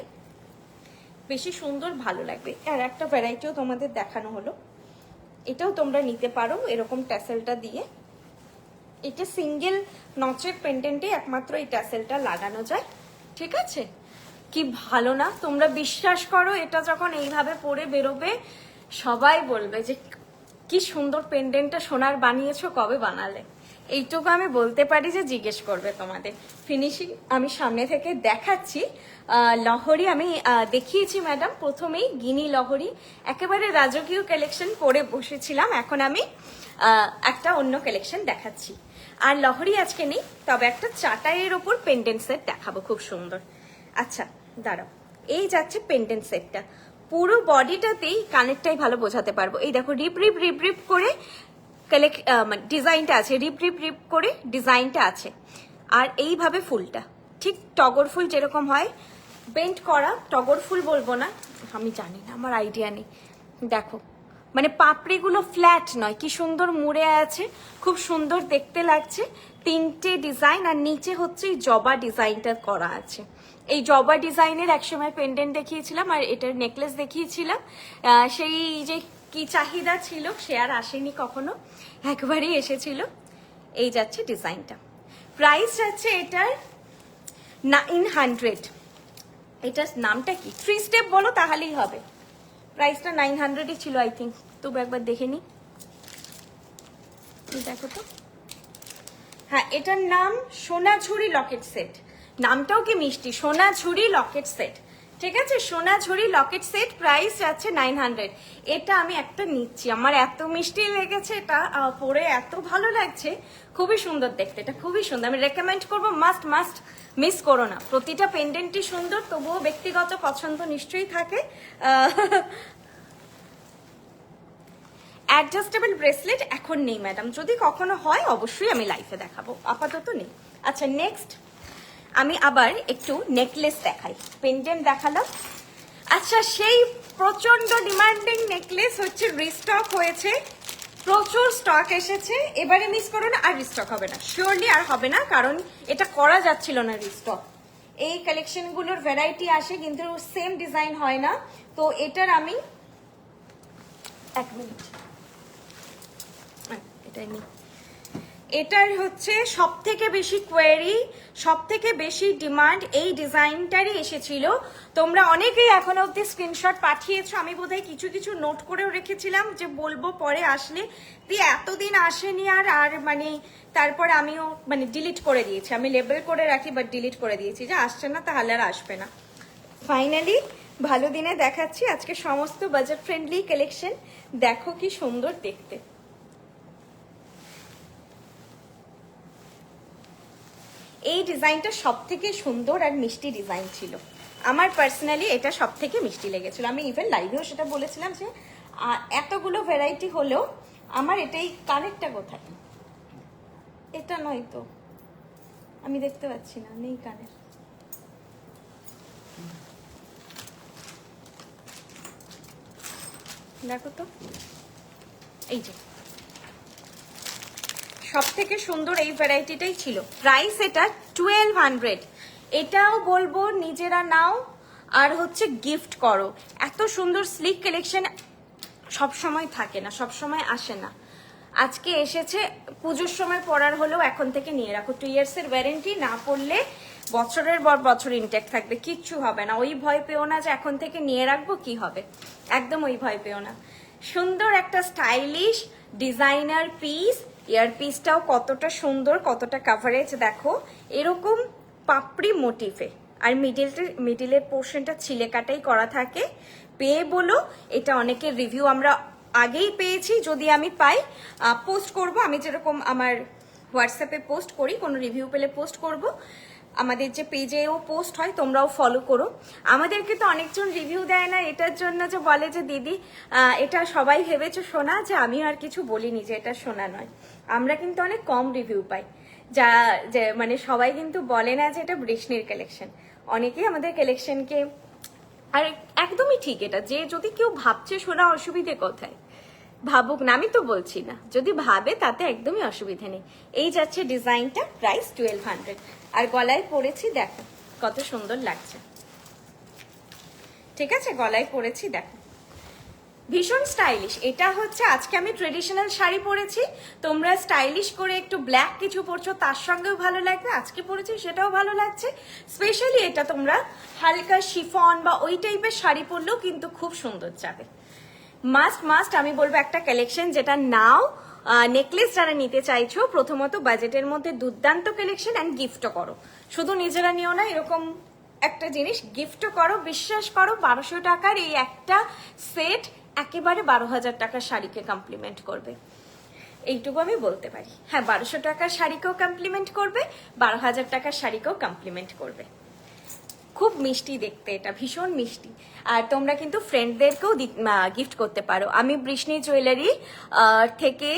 বেশি সুন্দর ভালো লাগবে। আর একটা ভ্যারাইটিও তোমাদের দেখানো হলো, এটাও তোমরা নিতে পারো এরকম ট্যাসেলটা দিয়ে। এটা সিঙ্গেল নচের পেন্ডেন্টে একমাত্র এই ট্যাসেলটা লাগানো যায়, ঠিক আছে? কি ভালো না? তোমরা বিশ্বাস করো, এটা যখন এইভাবে পরে বেরোবে, সবাই বলবে যে কি সুন্দর পেন্ডেন্টটা সোনার বানিয়েছো, কবে বানালে? এইটুকু আমি বলতে পারি যে জিজ্ঞেস করবে তোমাদের। ফিনিশিং আমি সামনে থেকে দেখাচ্ছি। লহরি আমি দেখিয়েছি ম্যাডাম প্রথমেই, গিনি লহরি একেবারে রাজকীয় কালেকশন পরে বসেছিলাম। এখন আমি একটা অন্য কালেকশন দেখাচ্ছি। আর লহরি আজকে নেই, তবে একটা চাটাইয়ের ওপর পেন্ডেন্ট সেট দেখাবো, খুব সুন্দর। আচ্ছা দাঁড়াও, এই যাচ্ছে পেন্ডেন্ট সেটটা, পুরো বডিটাতেই কানেরটাই ভালো বোঝাতে পারবো। এই দেখো, রিপ রিপ রিপ রিপ করে ডিজাইনটা আছে, রিপ রিপ রিপ করে ডিজাইনটা আছে। আর এইভাবে ফুলটা ঠিক টগর ফুল যেরকম হয়, বেন্ট করা টগর ফুল বলবো না, আমি জানি না, আমার আইডিয়া নেই। দেখো, মানে পাপড়িগুলো ফ্ল্যাট নয়, কি সুন্দর মুড়ে আছে, খুব সুন্দর দেখতে লাগছে। 3টে ডিজাইন, আর নিচে হচ্ছে এই জবা ডিজাইনটা করা আছে। এই জবা ডিজাইনের একসময় পেন্ডেন্ট দেখিয়েছিলাম, আর এটার নেকলেস দেখিয়েছিলাম। সেই যে কি চাহিদা ছিল সে আর আসেনি কখনো, একবারই এসেছিল। এই যাচ্ছে ডিজাইনটা, প্রাইস যাচ্ছে এটার 900। এটার নামটা কি, 3 স্টেপ বলো তাহলেই হবে। প্রাইসটা 900-ই ছিল আই থিঙ্ক, তবু একবার দেখে নি, দেখো তো। হ্যাঁ, এটার নাম সোনাঝুরি লকেট সেট। নামটাও কি মিষ্টি, সোনাঝুরি লকেট সেট, ঠিক আছে? সোনাঝুরি লকেট সেট, প্রাইস যাচ্ছে 900। এটা আমি একটা নিচ্ছি, আমার এত মিষ্টি লেগেছে, এটা পরে এত ভালো লাগছে, খুবই সুন্দর দেখতে, এটা খুবই সুন্দর। আমি রেকমেন্ড করবো, মাস্ট মাস্ট মিস করো না। প্রতিটা পেন্ডেন্টই সুন্দর, তবুও ব্যক্তিগত পছন্দ নিশ্চয়ই থাকে। অ্যাডজাস্টেবল ব্রেসলেট এখন নেই ম্যাডাম, যদি কখনো হয় অবশ্যই আমি লাইফে দেখাবো, আপাতত নেই। আচ্ছা নেক্সট আমি আবার একটু নেকলেস দেখাই, পেন্ডেন্ট দেখালাম। আচ্ছা, সেই প্রচন্ড ডিমান্ডিং নেকলেস হচ্ছে রিস্টক হয়েছে, প্রচুর স্টক এসেছে, এবারে মিস করো না, আর রিস্টক হবে না, শিওরলি আর হবে না, কারণ এটা করা যাচ্ছিল না রিস্টক। এই কালেকশনগুলোর ভ্যারাইটি আসে কিন্তু সেম ডিজাইন হয় না। তো এটার আমি এক মিনিট, এটাই নিই। এটার হচ্ছে সব থেকে বেশি কোয়েরি, সব থেকে বেশি ডিমান্ড এই ডিজাইনটারই এসেছিল। তোমরা অনেকেই এখনো অব্দি স্ক্রিনশট পাঠিয়েছো, আমি বোধহয় কিছু কিছু নোট করেও রেখেছিলাম যে বলবো পরে আসলে, দিয়ে এতদিন আসেনি আর মানে তারপর আমিও মানে ডিলিট করে দিয়েছি, আমি লেবেল করে রাখি বাট ডিলিট করে দিয়েছি যে আসছে না তাহলে আর আসবে না। ফাইনালি ভালো দিনে দেখাচ্ছি আজকে সমস্ত বাজেট ফ্রেন্ডলি কালেকশন, দেখো কি সুন্দর দেখতে। এই ডিজাইনটা সব থেকে সুন্দর আর মিষ্টি ডিজাইন ছিল, আমার পার্সোনালি এটা সব থেকে মিষ্টি লেগেছিল। আমি ইভেন লাইভেও সেটা বলেছিলাম যে এতগুলো ভ্যারাইটি হলেও আমার এটাই, কানেরটা কোথায়, এটা নয় তো, আমি দেখতে পাচ্ছি না, নেই কানের। দেখো তো, এই যে সব থেকে সুন্দর এই ভ্যারাইটিটাই ছিল। প্রাইস এটা 1200। এটাও বলবো নিজেরা নাও আর হচ্ছে গিফট করো। এত সুন্দর স্লিক কালেকশন সব সময় থাকে না, সব সময় আসে না, আজকে এসেছে। পুজোর সময় পরার হলেও এখন থেকে নিয়ে রাখো, 2 ইয়ার্সের ওয়ারেন্টি, না পড়লে বছরের পর বছর ইনটেক থাকবে, কিচ্ছু হবে না। ওই ভয় পেও না যে এখন থেকে নিয়ে রাখবো কি হবে, একদম ওই ভয় পেও না। সুন্দর একটা স্টাইলিশ ডিজাইনার পিস, ইয়ার পিসটাও কতটা সুন্দর, কতটা কাভারেজ দেখো, এরকম পাপড়ি মোটিফে, আর মিডিলের পোর্শনটা ছিলে কাটাই করা থাকে। পেয়ে বলো, এটা অনেকের রিভিউ আমরা আগেই পেয়েছি, যদি আমি পাই পোস্ট করব, আমি যেরকম আমার হোয়াটসঅ্যাপে পোস্ট করি, কোনো রিভিউ পেলে পোস্ট করব, আমাদের যে পেজেও পোস্ট হয় তোমরাও ফলো করো। আমাদেরকে তো অনেকজন রিভিউ দেয় না এটার জন্য, যে বলে যে দিদি এটা সবাই ভেবেছো শোনা, যে আমি আর কিছু বলিনি যে এটা শোনা নয়, আমরা কিন্তু অনেক কম রিভিউ পাই, যা যে মানে সবাই কিন্তু বলে না যে এটা বৃষ্ণির কালেকশন, অনেকেই আমাদের কালেকশনকে, আর একদমই ঠিক এটা, যে যদি কেউ ভাবছে শোনা অসুবিধে কোথায়, ভাবুক না, আমি তো বলছি না, যদি ভাবে তাতে একদমই অসুবিধা নেই। এই যাচ্ছে ডিজাইনটা, প্রাইস 1200, আর গলায় পরেছি দেখো কত সুন্দর লাগছে, ঠিক আছে, গলায় পরেছি দেখো, ভীষণ স্টাইলিশ। এটা হচ্ছে আজকে আমি ট্রেডিশনাল শাড়ি পরেছি, তোমরা স্টাইলিশ করে একটু ব্ল্যাক কিছু পরছো তার সঙ্গেও ভালো লাগবে, আজকে পরেছি সেটাও ভালো লাগছে। স্পেশালি এটা তোমরা হালকা শিফন বা ওই টাইপের শাড়ি পরলেও কিন্তু খুব সুন্দর যাবে। মাস্ট আমি বলবো একটা কালেকশন, যেটা নাও নেকলেস যারা নিতে চাইছো, প্রথমত বাজেটের মধ্যে দুর্দান্ত কালেকশন, অ্যান্ড গিফটও করো, শুধু নিজেরা নিও না, এরকম একটা জিনিস গিফটও করো। বিশ্বাস করো 1200 টাকার এই একটা সেট একেবারে 12,000 টাকার শাড়িকে কমপ্লিমেন্ট করবে, এইটুকু আমি বলতে পারি। হ্যাঁ, 1200 টাকার শাড়িকেও কমপ্লিমেন্ট করবে, 12,000 টাকার শাড়িকেও কমপ্লিমেন্ট করবে। খুব মিষ্টি দেখতে, এটা ভীষণ মিষ্টি, আর তোমরা কিন্তু ফ্রেন্ডদেরকেও গিফট করতে পারো। আমি বৃষ্ণি জুয়েলারি থেকে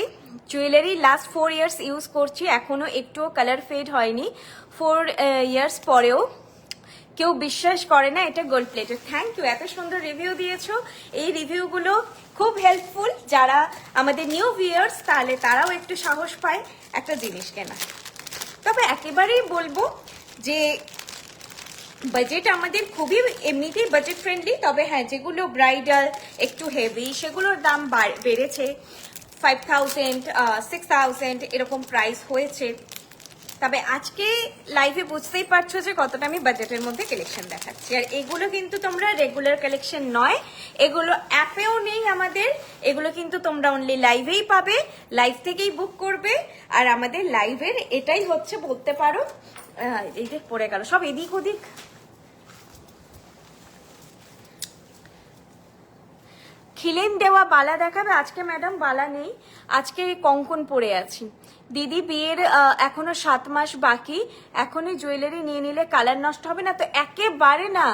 জুয়েলারি লাস্ট 4 ইয়ার্স ইউজ করছি, এখনো একটুও কালার ফেড হয়নি, 4 ইয়ার্স পরেও কেউ বিশ্বাস করে না এটা গোল্ড প্লেটেড। থ্যাংক ইউ, এত সুন্দর রিভিউ দিয়েছো, এই রিভিউগুলো খুব হেল্পফুল, যারা আমাদের নিউ ভিউয়ার্স তাহলে তারাও একটু সাহস পায় একটা জিনিস কেনা। তবে একেবারেই বলবো যে বাজেট আমাদের খুবই এমনিতেই বাজেট ফ্রেন্ডলি, তবে হ্যাঁ যেগুলো ব্রাইডাল একটু হেভি সেগুলোর দাম বেড়েছে, 5000 6000 এরকম প্রাইস হয়েছে। তবে আজকে লাইভে বুঝতেই পারছো যে কতটা আমি বাজেটের মধ্যে কালেকশন দেখাচ্ছি, আর এগুলো কিন্তু তোমরা রেগুলার কালেকশন নয়, এগুলো অ্যাপেও নেই আমাদের, এগুলো কিন্তু তোমরা অনলি লাইভেই পাবে, লাইভ থেকেই বুক করবে। আর আমাদের লাইভের এটাই হচ্ছে বলতে পারো, এই যে পড়ে গেল সব এদিক ওদিক, খিলেন দেওয়া বালা দেখাবে আজকে। ম্যাডাম বালা নেই, আজকে কঙ্কন পরে আছি। দিদি বিয়ের এখনো 7 মাস বাকি, এখনই জুয়েলারি নিয়ে নিলে কালার নষ্ট হবে না তো? একেবারে না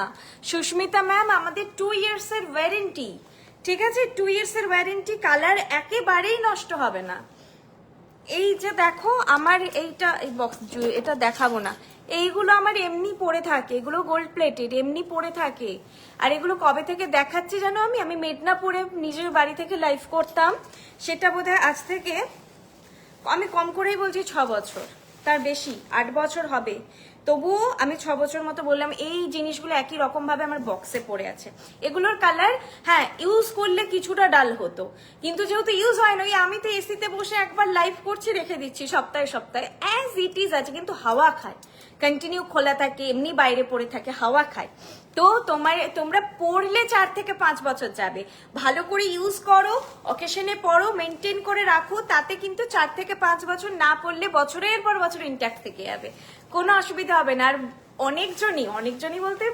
সুস্মিতা ম্যাম, আমাদের 2 ইয়ার্সের ওয়ারেন্টি, ঠিক আছে, 2 ইয়ার্সের ওয়ারেন্টি, কালার একেবারেই নষ্ট হবে না, এই যে দেখো আমার এইটা, এই বক্স এটা দেখাবো না, এইগুলো আমার এমনি পড়ে থাকে, এগুলো গোল্ড প্লেটেড এমনি পড়ে থাকে। আর এগুলো কবে থেকে দেখাচ্ছি জানো, আমি মেদিনীপুরে নিজের বাড়ি থেকে লাইভ করতাম, সেটা বোধহয় আজ থেকে আমি কম করেই বলছি 6 বছর, তার বেশি 8 বছর হবে। তবুও আমি 6 বছর মতো বললাম, এই জিনিসগুলো একই রকম ভাবে আমার বক্সে পড়ে আছে। এগুলোর কালার হ্যাঁ ইউজ করলে কিছুটা ডাল হতো, কিন্তু যেহেতু ইউজ হয় না, ওই আমি তো এসিতে বসে একবার লাইভ করছি, রেখে দিচ্ছি সপ্তাহে সপ্তাহে, অ্যাজ ইট ইজ আছে, কিন্তু হাওয়া খায়, কন্টিনিউ খোলা থাকে, এমনি বাইরে পড়ে থাকে, হাওয়া খায়। তো তোমরা পড়লে 4 থেকে 5 বছর যাবে, ভালো করে ইউজ করো, অকেশনে পড়ো, মেনটেন করে রাখো, তাতে কিন্তু 4 থেকে 5 বছর না পড়লে বছরের পর বছর ইনট্যাক্ট থেকে যাবে, কোনো অসুবিধা হবে না। আর অনেকজনই বলতে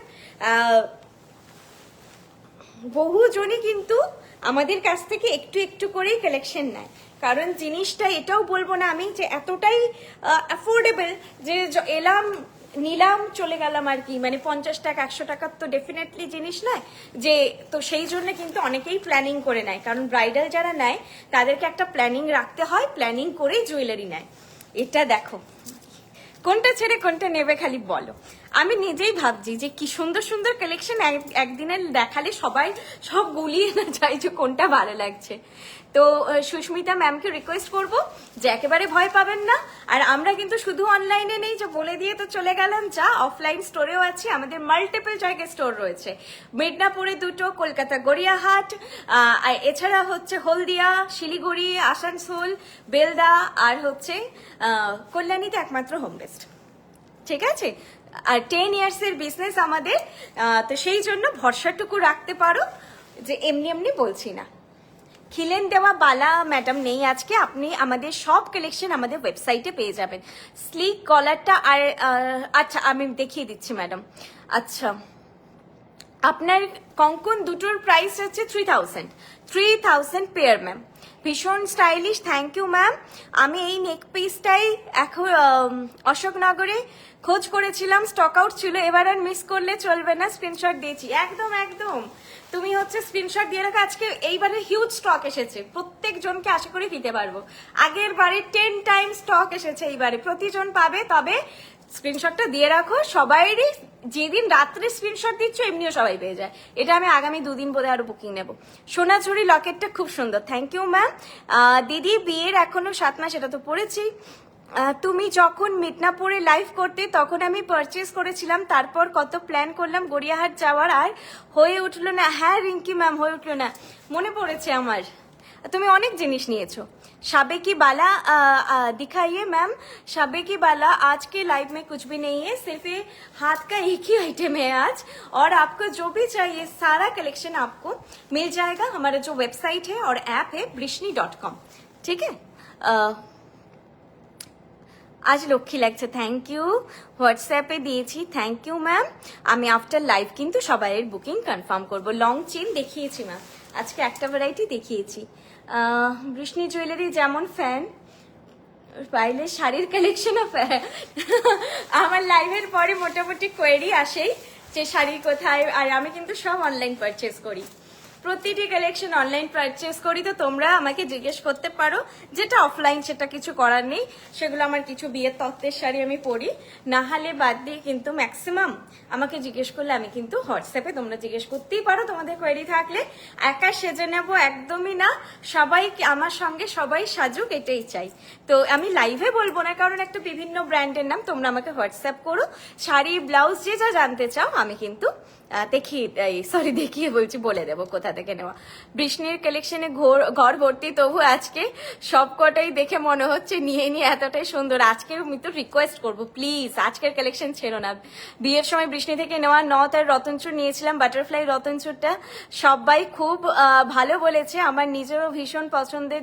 বহুজনই কিন্তু আমাদের কাছ থেকে একটু একটু করেই কালেকশন নেয়, কারণ জিনিসটা এটাও বলবো না আমি যে এতটাই অ্যাফোর্ডেবল যে এলাম নিলাম চলে গেলাম আর কি, মানে 50 টাকা 100 টাকার তো ডেফিনেটলি জিনিস নয় যে, তো সেই জন্য কিন্তু অনেকেই প্ল্যানিং করে নেয়, কারণ ব্রাইডাল যারা নেয় তাদেরকে একটা প্ল্যানিং রাখতে হয়, প্ল্যানিং করেই জুয়েলারি নেয়। এটা দেখো, কোনটা ছেড়ে কোনটা নেবে খালি বলো। আমি নিজেই ভাবছি যে কি সুন্দর সুন্দর কালেকশন একদিনে দেখালে সবাই সব গুলিয়ে না যায় যে কোনটা ভালো লাগছে। তো সুস্মিতা ম্যামকে রিকোয়েস্ট করব যে একেবারে ভয় পাবেন না, আর আমরা কিন্তু শুধু অনলাইনে নেই যে বলে দিয়ে তো চলে গেলাম, যা অফলাইন স্টোরেও আছি, আমাদের মাল্টিপল জায়গায় স্টোর রয়েছে, মেদিনীপুরে 2টো, কলকাতা গড়িয়াহাট, এছাড়া হচ্ছে হলদিয়া, শিলিগুড়ি, আসানসোল, বেলদা, আর হচ্ছে কল্যাণীতে একমাত্র হোম বেস্ট। ঠিক আছে, আর 10 ইয়ার্সের বিজনেস আমাদের, তো সেই জন্য ভরসাটুকু রাখতে পারো যে এমনি এমনি বলছি না। খিলেন দেওয়া বালা ম্যাডাম নেই আজকে, আপনি আমাদের সব কালেকশন আমাদের ওয়েবসাইটে পেয়ে যাবেন। স্লিক কলারটা আর আচ্ছা আমি দেখিয়ে দিচ্ছি ম্যাডাম। আচ্ছা, আপনার কঙ্কন দুটোর প্রাইস হচ্ছে 3000 পেয়ার ম্যাম, ভীষণ স্টাইলিশ, থ্যাংক ইউ ম্যাম। আমি এই নেক পিসটাই এখন অশোকনগরে খোঁজ করেছিলাম, স্টক আউট ছিল, এবার আর মিস করলে চলবে না, স্ক্রিনশট দিয়েছি। একদম একদম, তুমি হচ্ছে স্ক্রিনশট দিয়ে রাখো, আজকে এইবারে হিউজ স্টক এসেছে, প্রত্যেকজনকে আশা করি দিতে পারবো। আগের বারে 10 টাইম স্টক এসেছে, এইবারে প্রতিজন পাবে, তবে স্ক্রিনশটটা দিয়ে রাখো। সবাইরই যেদিন রাত্রে স্ক্রিনশট দিচ্ছ এমনিও সবাই পেয়ে যায়, এটা আমি আগামী 2 দিন বোধহয় আরো বুকিং নেবো। সোনাঝুরি লকেটটা খুব সুন্দর, থ্যাংক ইউ ম্যাম। দিদি বিয়ের এখনো 7 মাস, এটা তো পড়েছি। তুমি যখন মিদনাপুরে লাইভ করতে তখন আমি পারচেস করেছিলাম, তারপর কত প্ল্যান করলাম গড়িয়াহাট যাওয়ার, আর হয়ে উঠলো না। হ্যাঁ রিঙ্কি ম্যাম, হয়ে উঠলো না, মনে পড়েছে আমার, তুমি অনেক জিনিস নিয়েছো। शाबे की बाला दिखाइए मैम, शाबे की बाला आज के लाइव में कुछ भी नहीं है, सिर्फ ये हाथ का एक ही आइटम है आज, और आपको जो भी चाहिए सारा कलेक्शन आपको मिल जाएगा। हमारा जो वेबसाइट है और ऐप है brishni.com, ठीक है। আজ লক্ষ্মী লাগছে, থ্যাংক ইউ, হোয়াটসঅ্যাপে দিয়েছি, থ্যাংক ইউ ম্যাম। আমি আফটার লাইভ কিন্তু সবাইয়ের বুকিং কনফার্ম করব। লং চেন দেখিয়েছি ম্যাম, আজকে একটা ভ্যারাইটি দেখিয়েছি। বৃষ্ণি জুয়েলারি যেমন ফ্যান, পাইলে শাড়ির কালেকশনও ফ্যান। আমার লাইভের পরে মোটামুটি কোয়েরি আসেই যে শাড়ি কোথায়, আর আমি কিন্তু সব অনলাইন পারচেস করি, প্রতিটি কালেকশন অনলাইন পারচেস করি। তো তোমরা আমাকে জিজ্ঞেস করতে পারো, যেটা অফলাইন সেটা কিছু করার নেই, সেগুলো আমার কিছু বিয়ের তত্ত্বের শাড়ি আমি পরি, না হলে বাদ দিয়ে কিন্তু ম্যাক্সিমাম আমাকে জিজ্ঞেস করলে আমি কিন্তু হোয়াটসঅ্যাপে, তোমরা জিজ্ঞেস করতেই পারো তোমাদের কোয়েরি থাকলে। একা সেজে নেব একদমই না, সবাই আমার সঙ্গে সবাই সাজুক, এটাই চাই। তো আমি লাইভে বলবো না, কারণ একটা বিভিন্ন ব্র্যান্ডের নাম, তোমরা আমাকে হোয়াটসঅ্যাপ করো, শাড়ি ব্লাউজ যে যা জানতে চাও আমি কিন্তু দেখিয়ে বলছি, বলে দেবো কোথা থেকে নেওয়া। বৃষ্ণির কালেকশনে ঘর ভর্তি, তবু আজকে সবকটাই দেখে মনে হচ্ছে নিয়ে নিয়ে এতটাই সুন্দর। আজকের আমি তো রিকোয়েস্ট করবো, প্লিজ আজকের কালেকশন ছেড়ো না। বিয়ের সময় বৃষ্ণি থেকে নেওয়া নথ আর রতনচুর নিয়েছিলাম, বাটারফ্লাই রতনচুরটা সবাই খুব ভালো বলেছে, আমার নিজেরও ভীষণ পছন্দের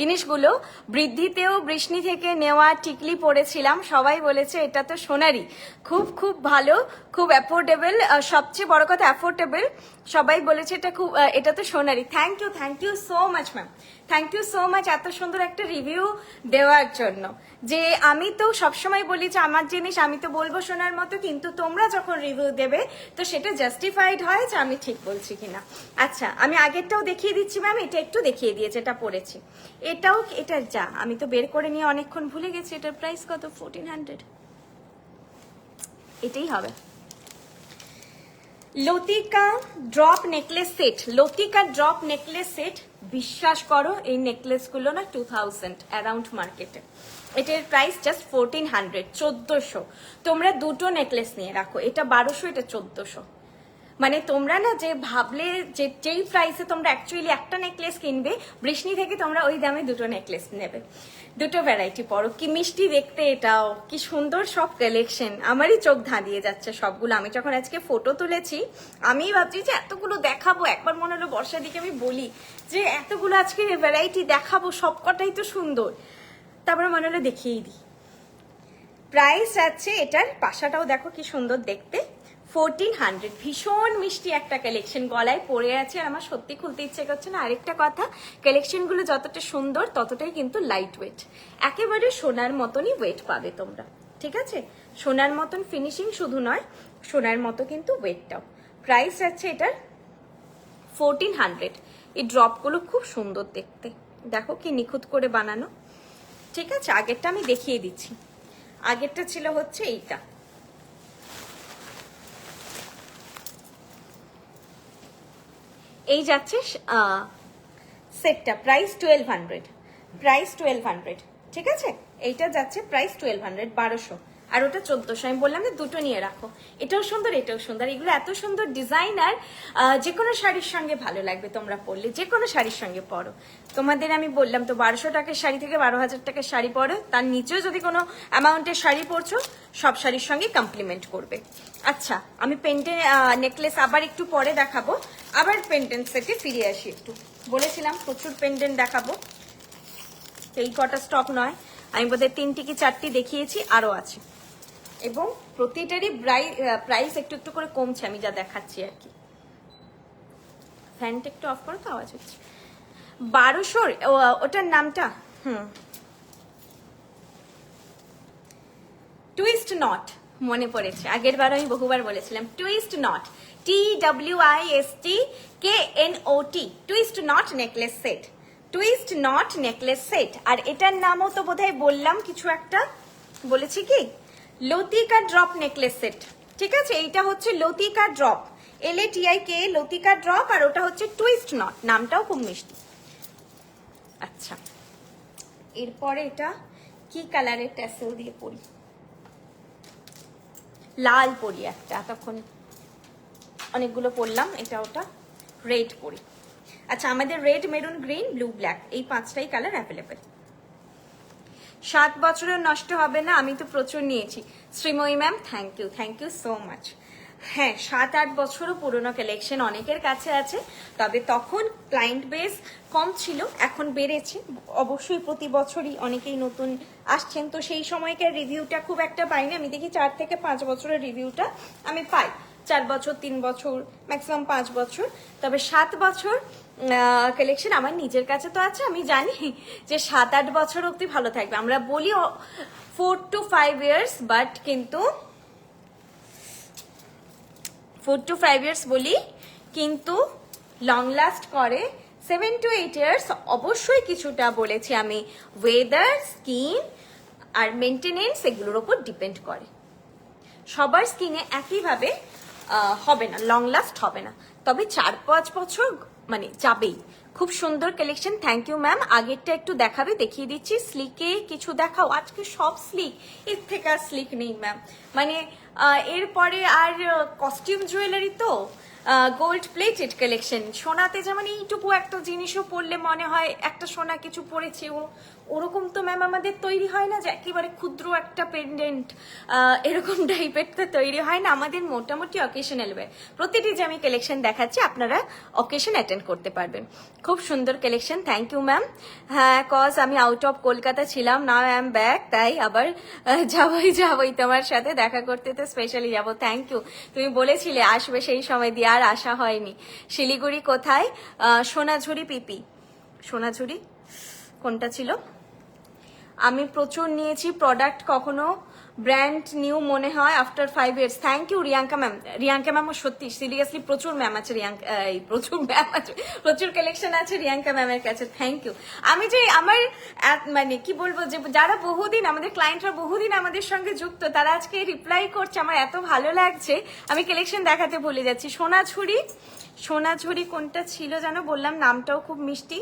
জিনিসগুলো। বৃদ্ধিতেও বৃষ্ণি থেকে নেওয়া টিকলি পরেছিলাম, সবাই বলেছে এটা তো সোনারি, খুব খুব ভালো, খুব অ্যাফোর্ডেবল, সবচেয়ে বড় কথা অ্যাফোর্ডেবল। সবাই বলে পড়েছে এটা খুব এটা তো সোনারি। Thank you so much ma'am, thank you so much এত সুন্দর একটা রিভিউ দেওয়ার জন্য। যে আমি তো সবসময় বলি যে আমার জিনিস আমি তো বলবো সোনার মতো, কিন্তু তোমরা যখন রিভিউ দেবে তো সেটা জাস্টিফাইড হয় যে আমি ঠিক বলছি কিনা। আচ্ছা আমি আগেরটাও দেখিয়ে দিচ্ছি ম্যাম, এটা একটু দেখিয়ে দিয়েছে, এটা পড়েছি। এটাও এটার যা আমি তো বের করে নিয়ে অনেকক্ষণ ভুলে গেছি। এটার প্রাইস কত? 1400। এটাই হবে। লতিকা ড্রপ নেকলেস সেট, লতিকা ড্রপ নেকলেস সেট। বিশ্বাস করো এই নেকলেসগুলো না 2000 অ্যারাউন্ড মার্কেটে, এটার প্রাইস জাস্ট 1400, 1400। তোমরা দুটো নেকলেস নিয়ে রাখো, এটা 1200, এটা 1400। মানে তোমরা না যে ভাবলে যে যেই প্রাইসে তোমরা অ্যাকচুয়ালি একটা নেকলেস কিনবে, বৃষ্ণি থেকে তোমরা ওই দামে দুটো নেকলেস নেবে। দুটো ভ্যারাইটি পরো, কি মিষ্টি দেখতে, এটাও কি সুন্দর সব কালেকশন। আমারই চোখ ধাঁধিয়ে যাচ্ছে সবগুলো। আমি যখন আজকে ফটো তুলেছি আমি ভাবছি যে এতগুলো দেখাবো, একবার মনে হলো বর্ষার দিকে আমি বলি যে এতগুলো আজকে ভ্যারাইটি দেখাবো, সবকটাই তো সুন্দর। তারপরে মনে হলো দেখিয়েই দিই। প্রাইস আছে এটার, পাশাটাও দেখো কি সুন্দর দেখতে, 1400। ভীষণ মিষ্টি একটা কালেকশন, গলায় পড়ে আছে আর আমার সত্যি খুলতে ইচ্ছে করছে না। আরেকটা কথা, কালেকশনগুলো যতটা সুন্দর ততটাই কিন্তু লাইট ওয়েট, একেবারে সোনার মতনই ওয়েট পাবে তোমরা, ঠিক আছে? সোনার মতন ফিনিশিং শুধু নয়, সোনার মতো কিন্তু ওয়েটটাও। প্রাইস আছে এটার 1400। এই ড্রপগুলো খুব সুন্দর দেখতে, দেখো কি নিখুঁত করে বানানো, ঠিক আছে? আগেরটা আমি দেখিয়ে দিচ্ছি। আগেরটা ছিল হচ্ছে এইটা, এই যাচ্ছে সেটটা প্রাইস 1200, প্রাইস 1200, ঠিক আছে? এইটা যাচ্ছে প্রাইস 1200, 1200, আর ওটা 1400। আমি বললাম যে দুটো নিয়ে রাখো, এটাও সুন্দর এটাও সুন্দর। এগুলো এত সুন্দর ডিজাইন, আর যে কোনো শাড়ির সঙ্গে ভালো লাগবে তোমরা পরলে, যে কোনো শাড়ির সঙ্গে পরো। তোমাদের আমি বললাম তো 1200 টাকার শাড়ি থেকে 12,000 টাকার শাড়ি পরো, তার নিচেও যদি কোনো অ্যামাউন্টের শাড়ি পরছো সব শাড়ির সঙ্গে কমপ্লিমেন্ট করবে। আচ্ছা আমি পেন্টে নেকলেস আবার একটু পরে দেখাবো, আবার পেন্ডেন্ট সেটে ফিরে আসি একটু। বলেছিলাম প্রচুর পেন্ডেন্ট দেখাবো, এই কটা স্টক নয়, আমি বোধহয় 3টি কি 4টি দেখিয়েছি, আরো আছে। এবং প্রতিটারই প্রাইস একটু একটু করে কমছে আমি যা দেখাচ্ছি আর কি। ফ্যানটা একটু অফ করো তো, আওয়াজ হচ্ছে। 1200 ওটার নামটা টুইস্ট নট, মনে পড়েছে, আগের বার আমি বহুবার বলেছিলাম twist knot, TWIST twist knot necklace set, twist knot necklace set. আর এটার নামও তো বোধহয় বললাম কিছু একটা, বলেছি কি, লতিকা ড্রপ নেকলেস সেট, ঠিক আছে? এইটা হচ্ছে লতিকা ড্রপ, LATIK, লতিকা ড্রপ, আর ওটা হচ্ছে টুইস্ট নট, নামটাও খুব মিষ্টি। আচ্ছা এরপরে এটা কি কালারের ট্যাসেল দিয়ে পরি, লাল পরি একটা, এতক্ষণ অনেকগুলো পরলাম, এটা ওটা রেড পরি। আচ্ছা আমাদের red, maroon, green, blue, black, এই 5টাই কালার অ্যাভেলেবেল। 7 বছরের নষ্ট হবে না, আমি তো প্রচুর নিয়েছি। Sreemoyee ma'am thank you so much. হ্যাঁ 7-8 বছরও পুরোনো কালেকশন অনেকের কাছে আছে, তবে তখন ক্লায়েন্ট বেস কম ছিল, এখন বেড়েছে অবশ্যই, প্রতি বছরই অনেকেই নতুন আসছেন, তো সেই সময়কার রিভিউটা খুব একটা পাইনি। আমি দেখি 4 থেকে 5 বছরের রিভিউটা আমি পাই, 4 বছর, 3 বছর, ম্যাক্সিমাম 5 বছর। তবে 7 বছর কালেকশন আমার নিজের কাছে তো আছে, আমি জানি যে 7-8 বছর অব্দি ভালো থাকবে। আমরা বলি 4 to 5 years, বাট কিন্তু 4 to 5 years বলি, কিন্তু লং লাস্ট করে 7 to 8 years। অবশ্যই কিছুটা বলেছি আমি, ওয়েদার, স্কিন আর মেনটেনেন্স এগুলোর উপর ডিপেন্ড করে। সবার স্কিনে একইভাবে হবে না, লং লাস্ট হবে না, তবে 4-5 বছর মানে যাবেই। খুব সুন্দর কালেকশন, থ্যাংক ইউ ম্যাম। আগেরটা একটু দেখাবে, দেখিয়ে দিচ্ছি। স্লিকে কিছু দেখাও, আজকে সব স্লিক, এর থেকে আর স্লিক নেই ম্যাম। মানে এরপরে আর কস্টিউম জুয়েলারি তো গোল্ড প্লেটেড কালেকশন, সোনাতে যেমন এইটুকু একটা জিনিসও পরলে মনে হয় একটা সোনা কিছু পরেছে, ওরকম তো ম্যাম আমাদের তৈরি হয় না যে একেবারে ক্ষুদ্র একটা পেন্ডেন্ট এরকম টাইপের তো তৈরি হয় না, আমাদের মোটামুটি অকেশনাল ওয়ে। প্রতিটি যে আমি কালেকশন দেখাচ্ছি আপনারা অকেশন অ্যাটেন্ড করতে পারবেন। খুব সুন্দর কালেকশন, থ্যাংক ইউ ম্যাম। হ্যাঁ কজ আমি আউট অফ কলকাতা ছিলাম, নাও আই এম ব্যাক, তাই আবার যাবই তোমার সাথে দেখা করতে, তো স্পেশালি যাবো। থ্যাংক ইউ, তুমি বলেছিলে আসবে, সেই সময় দিয়ে আর আসা হয়নি। শিলিগুড়ি কোথায়? সোনাঝুরি পিপি। সোনাঝুরি কোনটা ছিল? আমি প্রচুর নিয়েছি প্রোডাক্ট, কখনো ব্র্যান্ড নিউ মনে হয় after 5 years। Thank you Riyanka ma'am. Riyanka ma'am সত্যি সিরিয়াসলি প্রচুর ম্যাম আছে, প্রচুর ম্যাম আছে, প্রচুর কালেকশন আছে রিয়াঙ্কা ম্যামের কাছে। Thank you. আমি যে আমার মানে কি বলবো, যে যারা বহুদিন আমাদের ক্লায়েন্টরা বহুদিন আমাদের সঙ্গে যুক্ত, তারা আজকে রিপ্লাই করছে, আমার এত ভালো লাগছে। আমি কালেকশন দেখাতে ভুলে যাচ্ছি। সোনাঝুরি, সোনাঝুরি কোনটা ছিল যেন বললাম, নামটাও খুব মিষ্টি।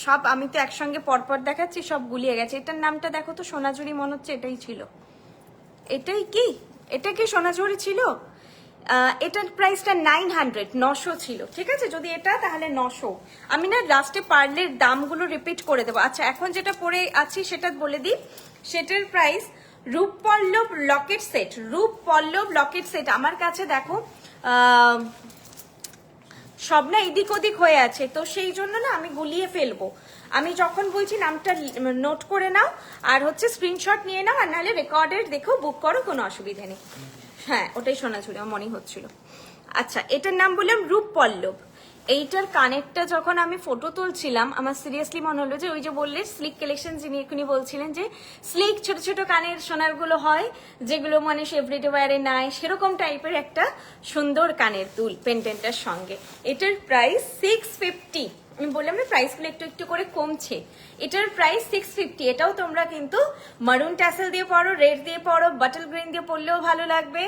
সব আমি তো একসঙ্গে পরপর দেখাচ্ছি, সব গুলিয়ে গেছে। এটার নামটা দেখো তো, সোনাঝুরি মনে হচ্ছে এটাই ছিল। এটাই কি? এটা কি সোনাঝুরি ছিল? এটার প্রাইসটা 900, 900 ছিল। ঠিক আছে, যদি এটা তাহলে 900। আমি না লাস্টে পার্লের দামগুলো রিপিট করে দেবো। আচ্ছা, এখন যেটা পরে আছি সেটা বলে দিই। সেটার প্রাইস রূপপল্লব লকেট সেট, রূপপল্লব লকেট সেট। আমার কাছে দেখো সব না এদিক ওদিক হয়ে আছে, তো সেই জন্য না আমি গুলিয়ে ফেলবো। আমি যখন বলছি নামটা নোট করে নাও, আর হচ্ছে স্ক্রিনশট নিয়ে নাও, আর নাহলে রেকর্ডেড দেখো, বুক করো, কোনো অসুবিধা নেই। হ্যাঁ, ওটাই সোনাঝুরি আমার মনে হচ্ছিল। আচ্ছা, এটার নাম বললাম রূপপল্লব। এইটার কানেরটা যখন আমি ফটো তুলছিলাম, আমার সিরিয়াসলি মনে হলো যে ওই যে বললে স্লিক কালেকশন, যিনি এখনই বলছিলেন যে স্লিক ছোট ছোট কানের সোনারগুলো হয়, যেগুলো মানে এভরিডে ওয়ারে নাই, সেরকম টাইপের একটা সুন্দর কানের দুল পেন্ডেন্টের সঙ্গে। এটার প্রাইস 650। আমি বললাম না প্রাইসগুলো একটু একটু করে কমছে। এটার প্রাইস 650। এটাও তোমরা কিন্তু মারুন ট্যাসেল দিয়ে পরো, রেড দিয়ে পরো, বাটল গ্রিন দিয়ে পরলেও ভালো লাগবে,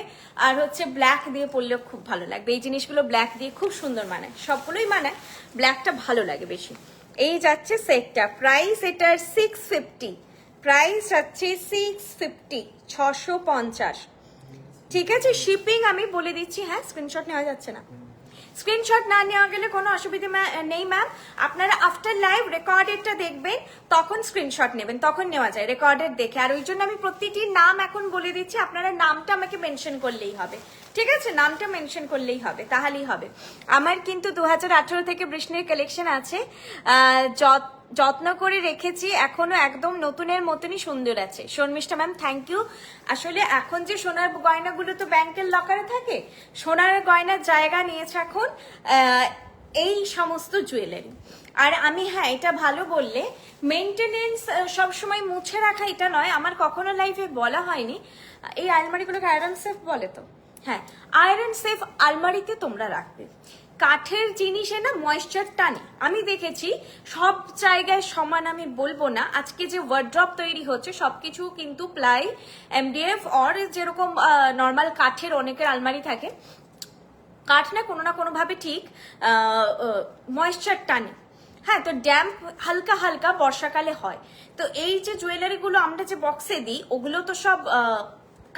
আর হচ্ছে ব্ল্যাক দিয়ে পরলেও খুব ভালো লাগবে। এই জিনিসগুলো ব্ল্যাক দিয়ে খুব সুন্দর মানায়, সবগুলোই মানায়, ব্ল্যাকটা ভালো লাগে বেশি। এই যাচ্ছে সেটটা, প্রাইস এটার 650, প্রাইস যাচ্ছে 650, 650। ঠিক আছে, শিপিং আমি বলে দিচ্ছি। হ্যাঁ, স্ক্রিনশট নেওয়া যাচ্ছে না। স্ক্রিনশট না নেওয়া গেলে কোনো অসুবিধা নেই ম্যাম। আপনারা আফটার লাইভ রেকর্ডেডটা দেখবেন, তখন স্ক্রিনশট নেবেন, তখন নেওয়া যায় রেকর্ডেড দেখে। আর ওই জন্য আমি প্রতিটির নাম এখন বলে দিচ্ছি, আপনারা নামটা আমাকে মেনশন করলেই হবে। ঠিক আছে, নামটা মেনশন করলেই হবে, তাহলেই হবে। আমার কিন্তু 2018 থেকে বৃষ্ণির কালেকশন আছে, যত্ন করে রেখেছি, এখনো একদম নতুনের মতনই সুন্দর আছে। Sharmistha ma'am thank you. আসলে এখন যে সোনার গয়নাগুলো তো ব্যাংকের লকারে থাকে, সোনার গয়নার জায়গা নিয়েছে এখন এই সমস্ত জুয়েলারি। আর আমি, হ্যাঁ এটা ভালো বললে, মেনটেনেন্স সবসময় মুছে রাখা এটা নয়, আমার কখনো লাইফে বলা হয়নি। এই আলমারিগুলোকে আয়রন সেফ বলে তো? হ্যাঁ, আয়রন সেফ আলমারিতে তোমরা রাখবে। কাঠের জিনিসে না ময়েশ্চার টানে, আমি দেখেছি সব জায়গায় সমান আমি বলবো না। আজকে যে ওয়ার্ড্রপ তৈরি হচ্ছে সবকিছু কিন্তু প্লাই, এমডিএফ অর যেরকম নর্মাল কাঠের অনেকের আলমারি থাকে, কাঠ না কোনো ভাবে ঠিক ময়েশ্চার টানে। হ্যাঁ, তো ড্যাম্প হালকা হালকা বর্ষাকালে হয়। তো এই যে জুয়েলারিগুলো আমরা যে বক্সে দিই, ওগুলো তো সব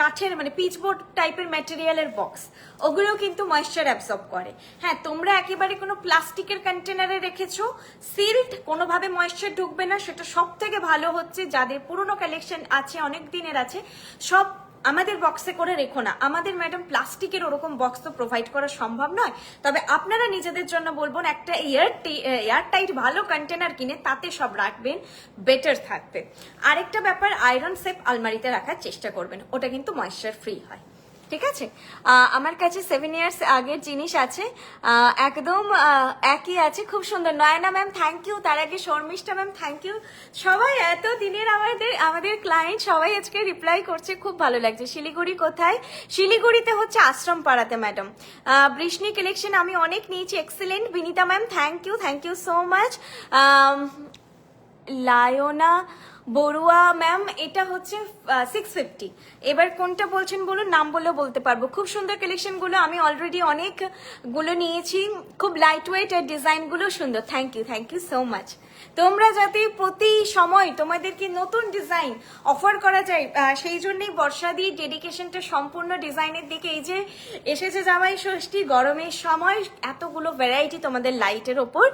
কাঠের মানে পিচবোর্ড টাইপের ম্যাটেরিয়ালের বক্স, ওগুলো কিন্তু ময়েশ্চার অ্যাবজর্ব করে। হ্যাঁ, তোমরা একেবারে কোনো প্লাস্টিকের কন্টেনারে রেখেছো, সিলড, কোনোভাবে ময়েশ্চার ঢুকবে না। সেটা সব থেকে ভালো হচ্ছে, যাদের পুরনো কালেকশন আছে, অনেক দিনের আছে, সব আমাদের বক্সে করে রেখো না। আমাদের ম্যাডাম প্লাস্টিকের ওরকম বক্স তো প্রোভাইড করা সম্ভব নয়, তবে আপনারা নিজেদের জন্য বলবেন একটা এয়ার টাইট ভালো কন্টেনার কিনে তাতে সব রাখবেন, বেটার থাকবে। আরেকটা ব্যাপার, আয়রন সেফ আলমারিতে রাখার চেষ্টা করবেন, ওটা কিন্তু ময়েশ্চার ফ্রি হয়। ঠিক আছে, আমার কাছে 7 ইয়ার্স আগের জিনিস আছে, একদম একই আছে, খুব সুন্দর। নয়না ম্যাম থ্যাংক ইউ, তার আগে শর্মিষ্ঠা ম্যাম থ্যাংক ইউ। সবাই এত দিনের আমাদের ক্লায়েন্ট সবাই আজকে রিপ্লাই করছে, খুব ভালো লাগছে। শিলিগুড়ি কোথায়? শিলিগুড়িতে হচ্ছে আশ্রম পাড়াতে ম্যাডাম। বৃষ্ণি কালেকশন আমি অনেক নিয়েছি, excellent. Binita ma'am thank you so much. Laina Barua ma'am, এটা হচ্ছে 650। এবার কোনটা বলছেন বলুন, নাম বলেও বলতে পারবো। খুব সুন্দর কালেকশনগুলো, আমি অলরেডি অনেকগুলো নিয়েছি, খুব লাইট ওয়েট, আর ডিজাইনগুলো সুন্দর। Thank you so much. তোমরা যাতে প্রতি সময় তোমাদেরকে নতুন ডিজাইন অফার করা যায়, সেই জন্যই বর্ষা দিয়ে ডেডিকেশনটা সম্পূর্ণ ডিজাইনের দিকে। এই যে এসেছে জামাই ষষ্ঠী, গরমের সময় এতগুলো ভ্যারাইটি তোমাদের লাইটের ওপর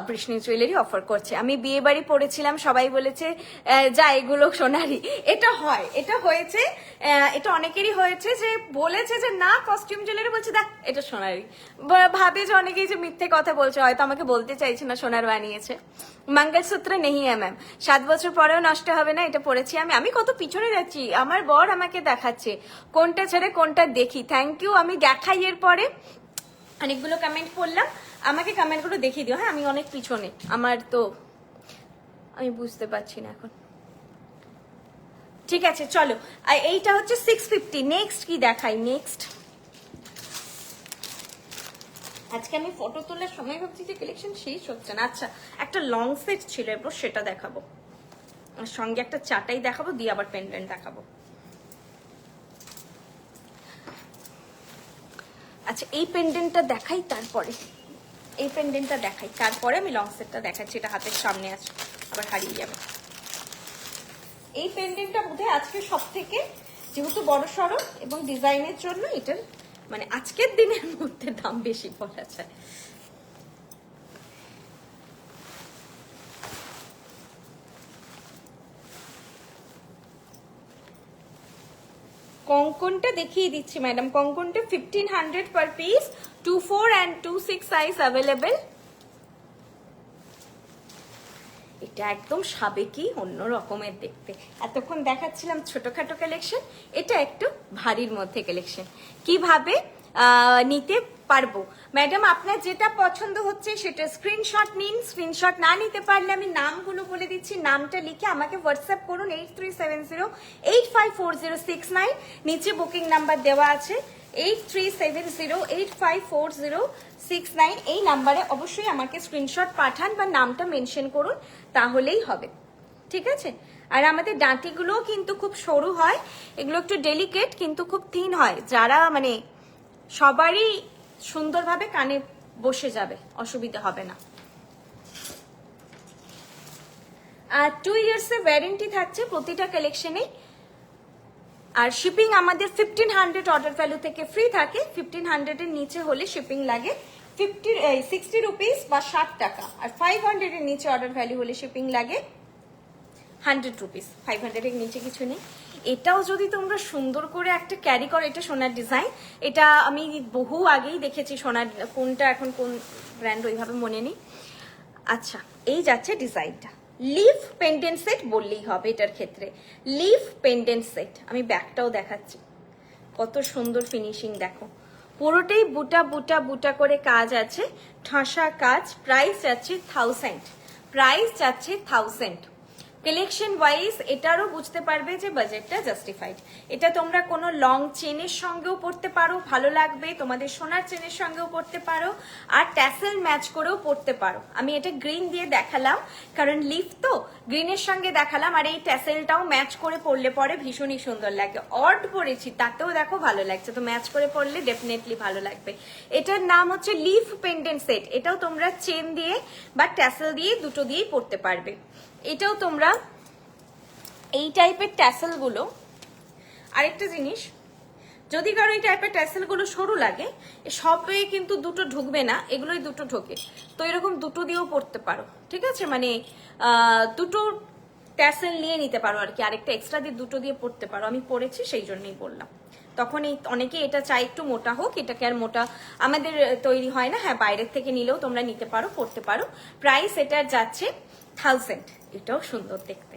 বৃষ্ণি জুয়েলারি অফার করছে। আমি বিয়ে বাড়ি পড়েছিলাম, সবাই বলেছে যা এগুলো সোনারি। এটা হয়, এটা হয়েছে, এটা অনেকেরই হয়েছে যে বলেছে যে না কস্টিউম জুয়েলারি, বলছে দেখ এটা সোনারি। ভাবে যে অনেকেই যে মিথ্যে কথা বলছে, হয়তো আমাকে বলতে চাইছে না সোনার বানিয়েছে। মঙ্গলসূত্র নেই ম্যাম, 7 বছর পরেও নষ্ট হবে না, এটা পড়েছি আমি কত পিছনে যাচ্ছি, আমার বর আমাকে দেখাচ্ছে কোনটা ছেড়ে কোনটা দেখি। থ্যাংক ইউ, আমি দেখাই এর পরে। অনেকগুলো কমেন্ট করলাম, আমাকে কমেন্টগুলো দেখিয়ে দিও। হ্যাঁ, আমি অনেক পিছনে, আমার তো আমি বুঝতে পারছি না এখন। ঠিক আছে চলো, এইটা হচ্ছে 650। নেক্সট কি দেখাই? নেক্সট আজকে আমি ফটো তোলার সময় ভাবছি যে কালেকশন শেষ হচ্ছে না। আচ্ছা, একটা লং সেট ছিল, এরপর সেটা দেখাবো, আর সঙ্গে একটা চাটাই দেখাবো, দিয়ে আবার পেন্ডেন্ট দেখাবো। আচ্ছা, এই পেন্ডেন্টটা দেখাই, তারপরে এই পেন্ডেন্টটা দেখাই, তারপরে আমি লং সেটটা দেখাচ্ছি। এটা হাতের সামনে আছে, আবার হারিয়ে যাবে। এই পেন্ডেন্টটা বোধহয় আজকে সব থেকে, যেহেতু বড় সড়ো এবং ডিজাইনের জন্য এটার মানে আজকের দিনের মধ্যে দাম বেশি বলা যায়। কঙ্কনটা দেখিয়ে দিচ্ছি ম্যাডাম। কঙ্কনটা 1500 per piece, 24 and 26 size available. এটা একদম সাবেকি, অন্য রকমের দেখতে। এতক্ষণ দেখাচ্ছিলাম ছোটখাটো কালেকশন, এটা একটু ভারীর মধ্যে কালেকশন। কিভাবে নিতে পারবো ম্যাডাম? আপনার যেটা পছন্দ হচ্ছে সেটা স্ক্রিনশট নিন। স্ক্রিনশট না নিতে পারলে আমি নামগুলো বলে দিচ্ছি, নামটা লিখে আমাকে হোয়াটসঅ্যাপ করুন 8370854069। নিচে বুকিং নাম্বার দেওয়া আছে 8370854069। এই নাম্বারে অবশ্যই আমাকে স্ক্রিনশট পাঠান বা নামটা মেনশন করুন, তাহলেই হবে। ঠিক আছে? আর আমাদের ডাঁটিগুলোও কিন্তু খুব সরু হয়, এগুলো একটু ডেলিকেট কিন্তু খুব থিন হয়, যারা মানে সবারই সুন্দরভাবে কানে বসে যাবে, অসুবিধা হবে না। আর 2 years এর ওয়ারেন্টি থাকছে প্রতিটা কালেকশনে। আর শিপিং আমাদের 1500 অর্ডার ভ্যালু থেকে ফ্রি থাকে। 1500 এর নিচে হলে শিপিং লাগে 60 রুপিস বা 60 টাকা। আর 500 এর নিচে অর্ডার ভ্যালু হলে শিপিং লাগে 100 রুপিস। 500 এর নিচে কিছু নেই। এটাও যদি তোমরা সুন্দর করে একটা ক্যারি করো, এটা সোনার ডিজাইন, এটা আমি বহু আগেই দেখেছি। সোনার কোনটা এখন কোন ব্র্যান্ড ওইভাবে মনে নেই। আচ্ছা, এই যাচ্ছে ডিজাইনটা। লিফ পেন্ডেন্ট সেট বললেই হবে এটার ক্ষেত্রে, লিফ পেন্ডেন্ট সেট। আমি ব্যাকটাও দেখাচ্ছি, কত সুন্দর ফিনিশিং দেখো। পুরোটাই বুটা বুটা বুটা করে কাজ আছে, ঠাসা কাজ। প্রাইস যাচ্ছে 1000, প্রাইস যাচ্ছে 1000। কালেকশন ওয়াইজ এটারও বুঝতে পারবে যে বাজেটটা জাস্টিফাইড। এটা তোমরা কোনো লং চেনের সঙ্গেও পরতে পারো, ভালো লাগবে। তোমাদের সোনার চেনের সঙ্গেও পরতে পারো, আর ট্যাসেল ম্যাচ করেও পরতে পারো। আমি এটা গ্রিন দিয়ে দেখালাম কারণ লিফ তো, গ্রিনের সঙ্গে দেখালাম। আর এই ট্যাসেলটাও ম্যাচ করে পরলে পরে ভীষণই সুন্দর লাগে। অড পরেছি তাতেও দেখো ভালো লাগছে, তো ম্যাচ করে পরলে ডেফিনেটলি ভালো লাগবে। এটার নাম হচ্ছে লিফ পেন্ডেন্ট সেট। এটাও তোমরা চেন দিয়ে বা ট্যাসেল দিয়ে দুটো দিয়েই পরতে পারবে। এটাও তোমরা এই টাইপের ট্যাসেল গুলো, আরেকটা জিনিস, যদি কারো এই টাইপের ট্যাসেল গুলো সরু লাগে, সবে কিন্তু দুটো ঢুকবে না, এগুলোই দুটো ঢোকে। তো এরকম দুটো দিয়েও পড়তে পারো। ঠিক আছে? মানে দুটো ট্যাসেল নিয়ে নিতে পারো আর কি, আরেকটা এক্সট্রা দিয়ে দুটো দিয়ে পড়তে পারো। আমি পড়েছি সেই জন্যই বললাম। তখন এই অনেকে এটা চাই একটু মোটা হোক, এটাকে আর মোটা আমাদের তৈরি হয় না। হ্যাঁ, বাইরের থেকে নিলেও তোমরা নিতে পারো, পড়তে পারো। প্রাইস এটার যাচ্ছে 1000। এটাও সুন্দর দেখতে,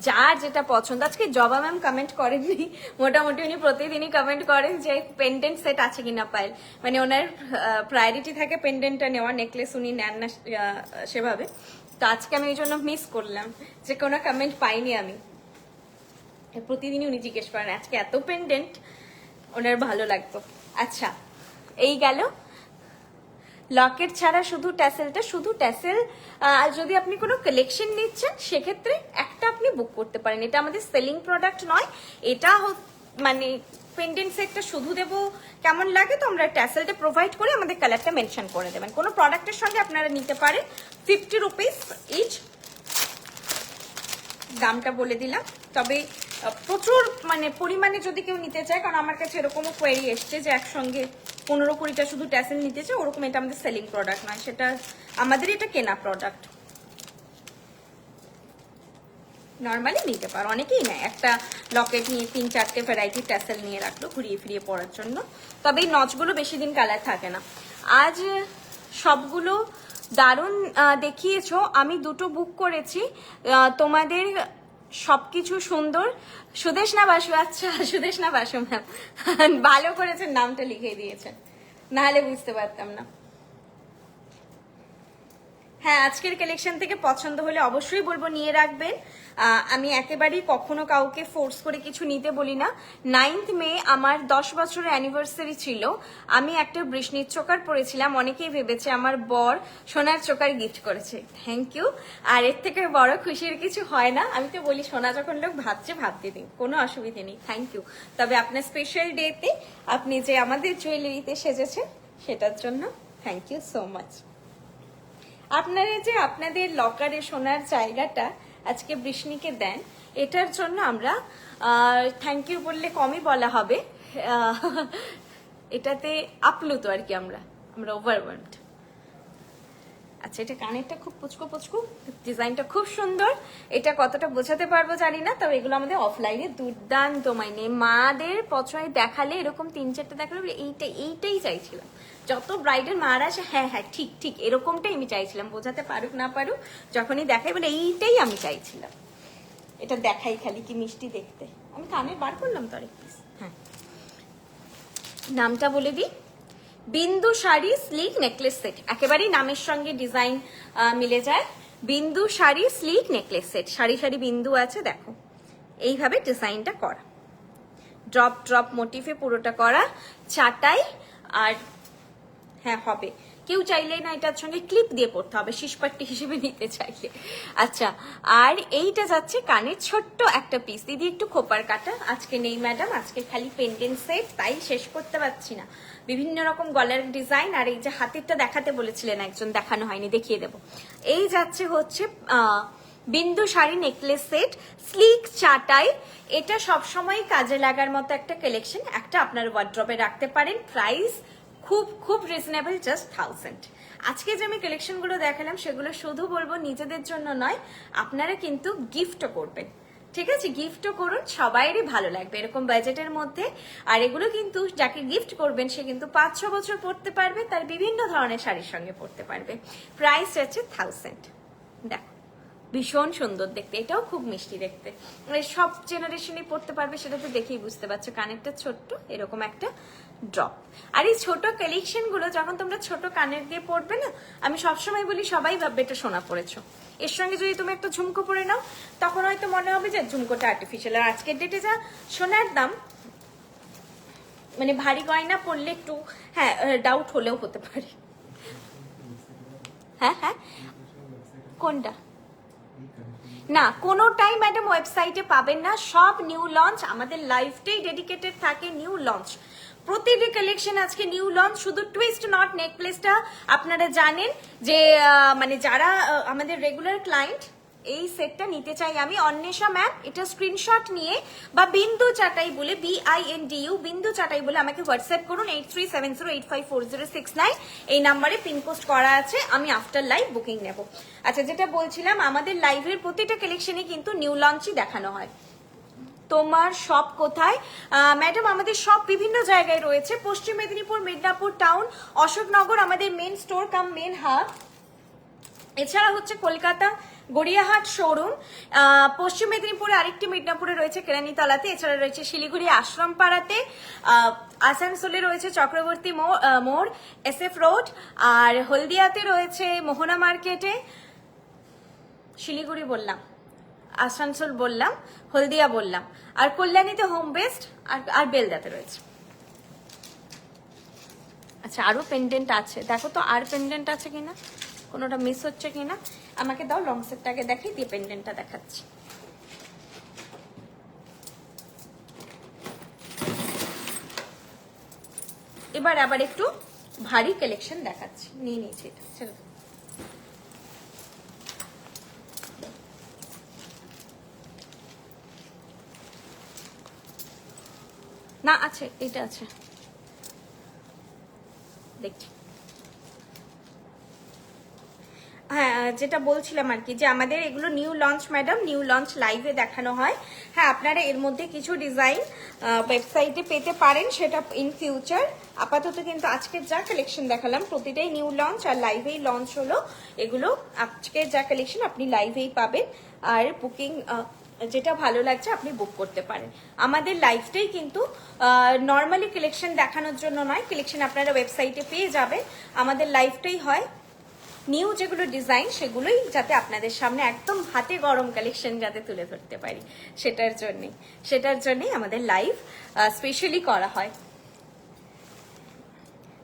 যার যেটা পছন্দ। আজকে জবা ম্যাম কমেন্ট করেননি, মোটামুটি উনি প্রতিদিনই কমেন্ট করেন যে পেন্ডেন্ট সেট আছে কিনা পাইল। মানে ওনার প্রায়োরিটি থাকে পেন্ডেন্টটা নেওয়া, নেকলেস উনি নেন না সেভাবে। তো আজকে আমি ওই জন্য মিস করলাম যে কোনো কমেন্ট পাইনি আমি। প্রতিদিনই উনি জিজ্ঞেস করেন আজকে এত পেন্ডেন্ট ওনার ভালো লাগতো। আচ্ছা, এই গেল লকেট ছাড়া শুধু ট্যাসেলটা, শুধু ট্যাসেল। যদি আপনি কোনো কালেকশন নিচ্ছেন সেক্ষেত্রে একটা আপনি বুক করতে পারেন। এটা আমাদের সেলিং প্রোডাক্ট নয়, এটা মানে পেন্ডেন্ট সেটটা শুধু দেবো কেমন লাগে, তো আমরা ট্যাসেলটা প্রোভাইড করে আমাদের কালারটা মেনশন করে দেবেন। কোনো প্রোডাক্টের সঙ্গে আপনারা নিতে পারেন 50 রুপিস ইচ, দামটা বলে দিলাম। তবে প্রচুর মানে পরিমাণে যদি কেউ নিতে চায়, কারণ আমার কাছে এরকমও কোয়েরি এসছে যে একসঙ্গে 15-20টা শুধু ট্যাসেল নিতে চায়, ওরকম এটা আমাদের সেলিং প্রোডাক্ট নয়, সেটা আমাদের এটা কেনা প্রোডাক্ট। নর্মালি নিতে পারো, অনেকেই নেয় একটা লকেট নিয়ে 3-4টে ভ্যারাইটি ট্যাসেল নিয়ে রাখলো ঘুরিয়ে ফিরিয়ে পরার জন্য। তবে এই নচগুলো বেশি দিন কালার থাকে না। আজ সবগুলো দারুণ দেখিয়েছো, আমি দুটো বুক করেছি। তোমাদের সবকিছু সুন্দর। সুদেশনা বাসু, আচ্ছা সুদেশনা বাসু ম্যাম ভালো করেছেন, নামটা লিখে দিয়েছেন। নাহলে বুঝতে পারতাম না। হ্যাঁ, আজকের কালেকশন থেকে পছন্দ হলে অবশ্যই বলবো নিয়ে রাখবেন। আমি একেবারেই কখনো কাউকে ফোর্স করে কিছু নিতে বলি না। 9th মে আমার 10 বছরের অ্যানিভার্সারি ছিল। আমি একটা বৃষ্ণির চোকার পরেছিলাম, অনেকেই ভেবেছে আমার বর সোনার চোকার গিফট করেছে। Thank you. আর এর থেকে বড় খুশির কিছু হয় না। আমি তো বলি সোনা যখন লোক ভাবছে ভাবতে দিন, কোনো অসুবিধে নেই। Thank you. তবে আপনার স্পেশাল ডেতে আপনি যে আমাদের জুয়েলারিতে সেজেছেন সেটার জন্য থ্যাংক ইউ সো মাচ। আপনারা যে আপনাদের লকারে সোনার জায়গাটা আজকে বৃষ্ণিকে দেন, এটার জন্য আমরা থ্যাংক ইউ বললে কমই বলা হবে। এটাতে আপ্লুত আর কি, আমরা ওভারওয়েলমড। আচ্ছা, এটা কানেরটা খুব পুচকো পুচকো, ডিজাইনটা খুব সুন্দর। এটা কতটা বোঝাতে পারবো জানি না, তবে এগুলো আমাদের অফলাইনে দুর্দান্ত, মানে মাদের পছন্দ দেখালে এরকম 3-4টা দেখালে এইটাই চাইছিলাম। যত ব্রাইডের মারা আসে, হ্যাঁ হ্যাঁ ঠিক ঠিক এরকমটাই আমি চাইছিলাম, বোঝাতে পারুক না পারুক যখনই দেখাই বলে এইটাই আমি চাইছিলাম। এটা দেখাই খালি কি মিষ্টি দেখতে। আমি কানে বার করলাম তো আরেক পিস। হ্যাঁ, নামটা বলে দিই, বিন্দু শাড়ি স্লিক নেকলেস সেট। একেবারেই নামের সঙ্গে ডিজাইন মিলে যায়। বিন্দু শাড়ি স্লিক নেকলেস সেট, সারি সারি বিন্দু আছে, দেখো এইভাবে ডিজাইনটা করা, ড্রপ ড্রপ মোটিফে পুরোটা করা, চাটাই। আর হ্যাঁ হবে, কেউ চাইলেই না এটার সঙ্গে ক্লিপ দিয়ে পড়তে হবে, শিশপাট্টি হিসেবে নিতে চাইলে। আচ্ছা, আর এইটা যাচ্ছে কানের ছোট্ট একটা পিস। দিদি একটু খোপার কাটা আজকে নেই ম্যাডাম, আজকে খালি পেন্ডেন্ট সেট, তাই শেষ করতে পারছি না। বিভিন্ন রকম গলার ডিজাইন। আর এই যে হাতেরটা দেখাতে বলেছিলেন একজন, দেখানো হয়নি, দেখিয়ে দেবো। এই যাচ্ছে হচ্ছে বিন্দু শাড়ি নেকলেস সেট স্লিক চাটাই। এটা সবসময় কাজে লাগার মতো একটা কালেকশন, একটা আপনার ওয়ার্ড্রপে রাখতে পারেন। প্রাইস খুব খুব রিজনেবল, জাস্ট 1000। আজকে যে আমি কালেকশন গুলো দেখালাম সেগুলো শুধু বলবো নিজেদের জন্য নয়, আপনারা কিন্তু গিফটও করবেন। ঠিক আছে, গিফটও করুন, সবাইরই ভালো লাগবে এরকম বাজেটের মধ্যে। আর এগুলো কিন্তু যাকে গিফট করবেন সে কিন্তু 5-6 বছর পড়তে পারবে, তার বিভিন্ন ধরনের শাড়ির সঙ্গে পড়তে পারবে। প্রাইস হচ্ছে 1000। দেখো ভীষণ সুন্দর দেখতে, এটাও খুব মিষ্টি দেখতে, মানে সব জেনারেশনই পড়তে পারবে, সেটা তো দেখেই বুঝতে পারছো। কানেরটা ছোট্ট, এরকম একটা ড্রপ। আর এই ছোট কালেকশন গুলো যখন তোমরা ছোট কানের দিয়ে পড়বে না, আমি সবসময় বলি সবাই ভাববে এটা সোনা পড়েছো। এর সঙ্গে যদি তুমি একটা ঝুমকো পরে নাও, তখন হয়তো মনে হবে যে ঝুমকোটা আর্টিফিশিয়াল। আর আজকের ডেটে যা সোনার দাম, মানে ভারী গয়না পড়লে একটু হ্যাঁ ডাউট হলেও হতে পারে। হ্যাঁ হ্যাঁ, কোনটা? না, কোনোটাই ম্যাডাম ওয়েবসাইটে পাবেন না, সব নিউ লঞ্চ। আমাদের লাইফটাই ডেডিকেটেড থাকে নিউ লঞ্চ। প্রতিটি কালেকশন আজকে নিউ লঞ্চ। শুধু টুইস্ট নট নেকলেসটা আপনারা জানেন যে মানে যারা আমাদের রেগুলার ক্লায়েন্ট, এই সেটটা নিতে চাই আমি। অন্বেষা ম্যাম, এটা স্ক্রিনশট নিয়ে বা বিন্দু চাটাই বলে, BINDU বিন্দু চাটাই বলে আমাকে হোয়াটসঅ্যাপ করুন 8370854069। এই নাম্বারে পিন পোস্ট করা আছে, আমি আফটার লাইভ বুকিং নেব। আচ্ছা, যেটা বলছিলাম, আমাদের লাইভের প্রতিটা কালেকশনে কিন্তু নিউ লঞ্চই দেখানো হয়। তোমার শপ কোথায়? ম্যাডাম আমাদের শপ বিভিন্ন জায়গায় রয়েছে। পশ্চিম মেদিনীপুর, মিদনাপুর টাউন, অশোকনগর আমাদের মেন স্টোর কাম মেন হাব। এছাড়া হচ্ছে কলকাতা গড়িয়াহাট শোরুম, পশ্চিম মেদিনীপুরে আরেকটি, মিদনাপুরে রয়েছে কেরানীতলাতে, এছাড়া রয়েছে শিলিগুড়ি আশ্রমপাড়াতে, আসানসোলে রয়েছে চক্রবর্তী মোড় SF রোড, আর হলদিয়াতে রয়েছে মোহনা মার্কেটে। শিলিগুড়ি বললাম, আসানসোল বললাম, হলদিয়া বললাম, আর কল্যাণীতে হোম বেস্ট, আর বেলদাতে রয়েছে। আচ্ছা, আরো পেন্ডেন্ট আছে, দেখো তো আর পেন্ডেন্ট আছে কিনা, কোনোটা মিস হচ্ছে কিনা। আমাকে দাও, লং সেটটাকে দেখাই দিয়ে পেন্ডেন্টটা দেখাচ্ছি। এবার আবার একটু ভারী কালেকশন দেখাচ্ছি, নিয়ে নিয়েছি এটা, চলো। না আছে, এটা আছে, দেখছি। হ্যাঁ, যেটা বলছিলাম আর কি, যে আমাদের এগুলো new launch madam, new launch লাইভে দেখানো হয়। হ্যাঁ, আপনারা এর মধ্যে কিছু ডিজাইন ওয়েবসাইটে পেতে পারেন, সেটা ইন ফিউচার। আপাতত কিন্তু আজকে যা কালেকশন দেখালাম প্রতিটাই নিউ লঞ্চ, আর লাইভেই লঞ্চ হলো এগুলো। আজকে যা কালেকশন আপনি লাইভেই পাবেন, আর বুকিং যেটা ভালো লাগছে আপনি বুক করতে পারেন। আমাদের লাইভটাই কিন্তু নর্মালি কালেকশন দেখানোর জন্য নয়, কালেকশন আপনারা ওয়েবসাইটে পেয়ে যাবেন। আমাদের লাইভটাই হয় নিউ যেগুলো ডিজাইন সেগুলোই যাতে আপনাদের সামনে একদম হাতে গরম কালেকশন যাতে তুলে ধরতে পারি, সেটার জন্যই আমাদের লাইভ স্পেশালি করা হয়।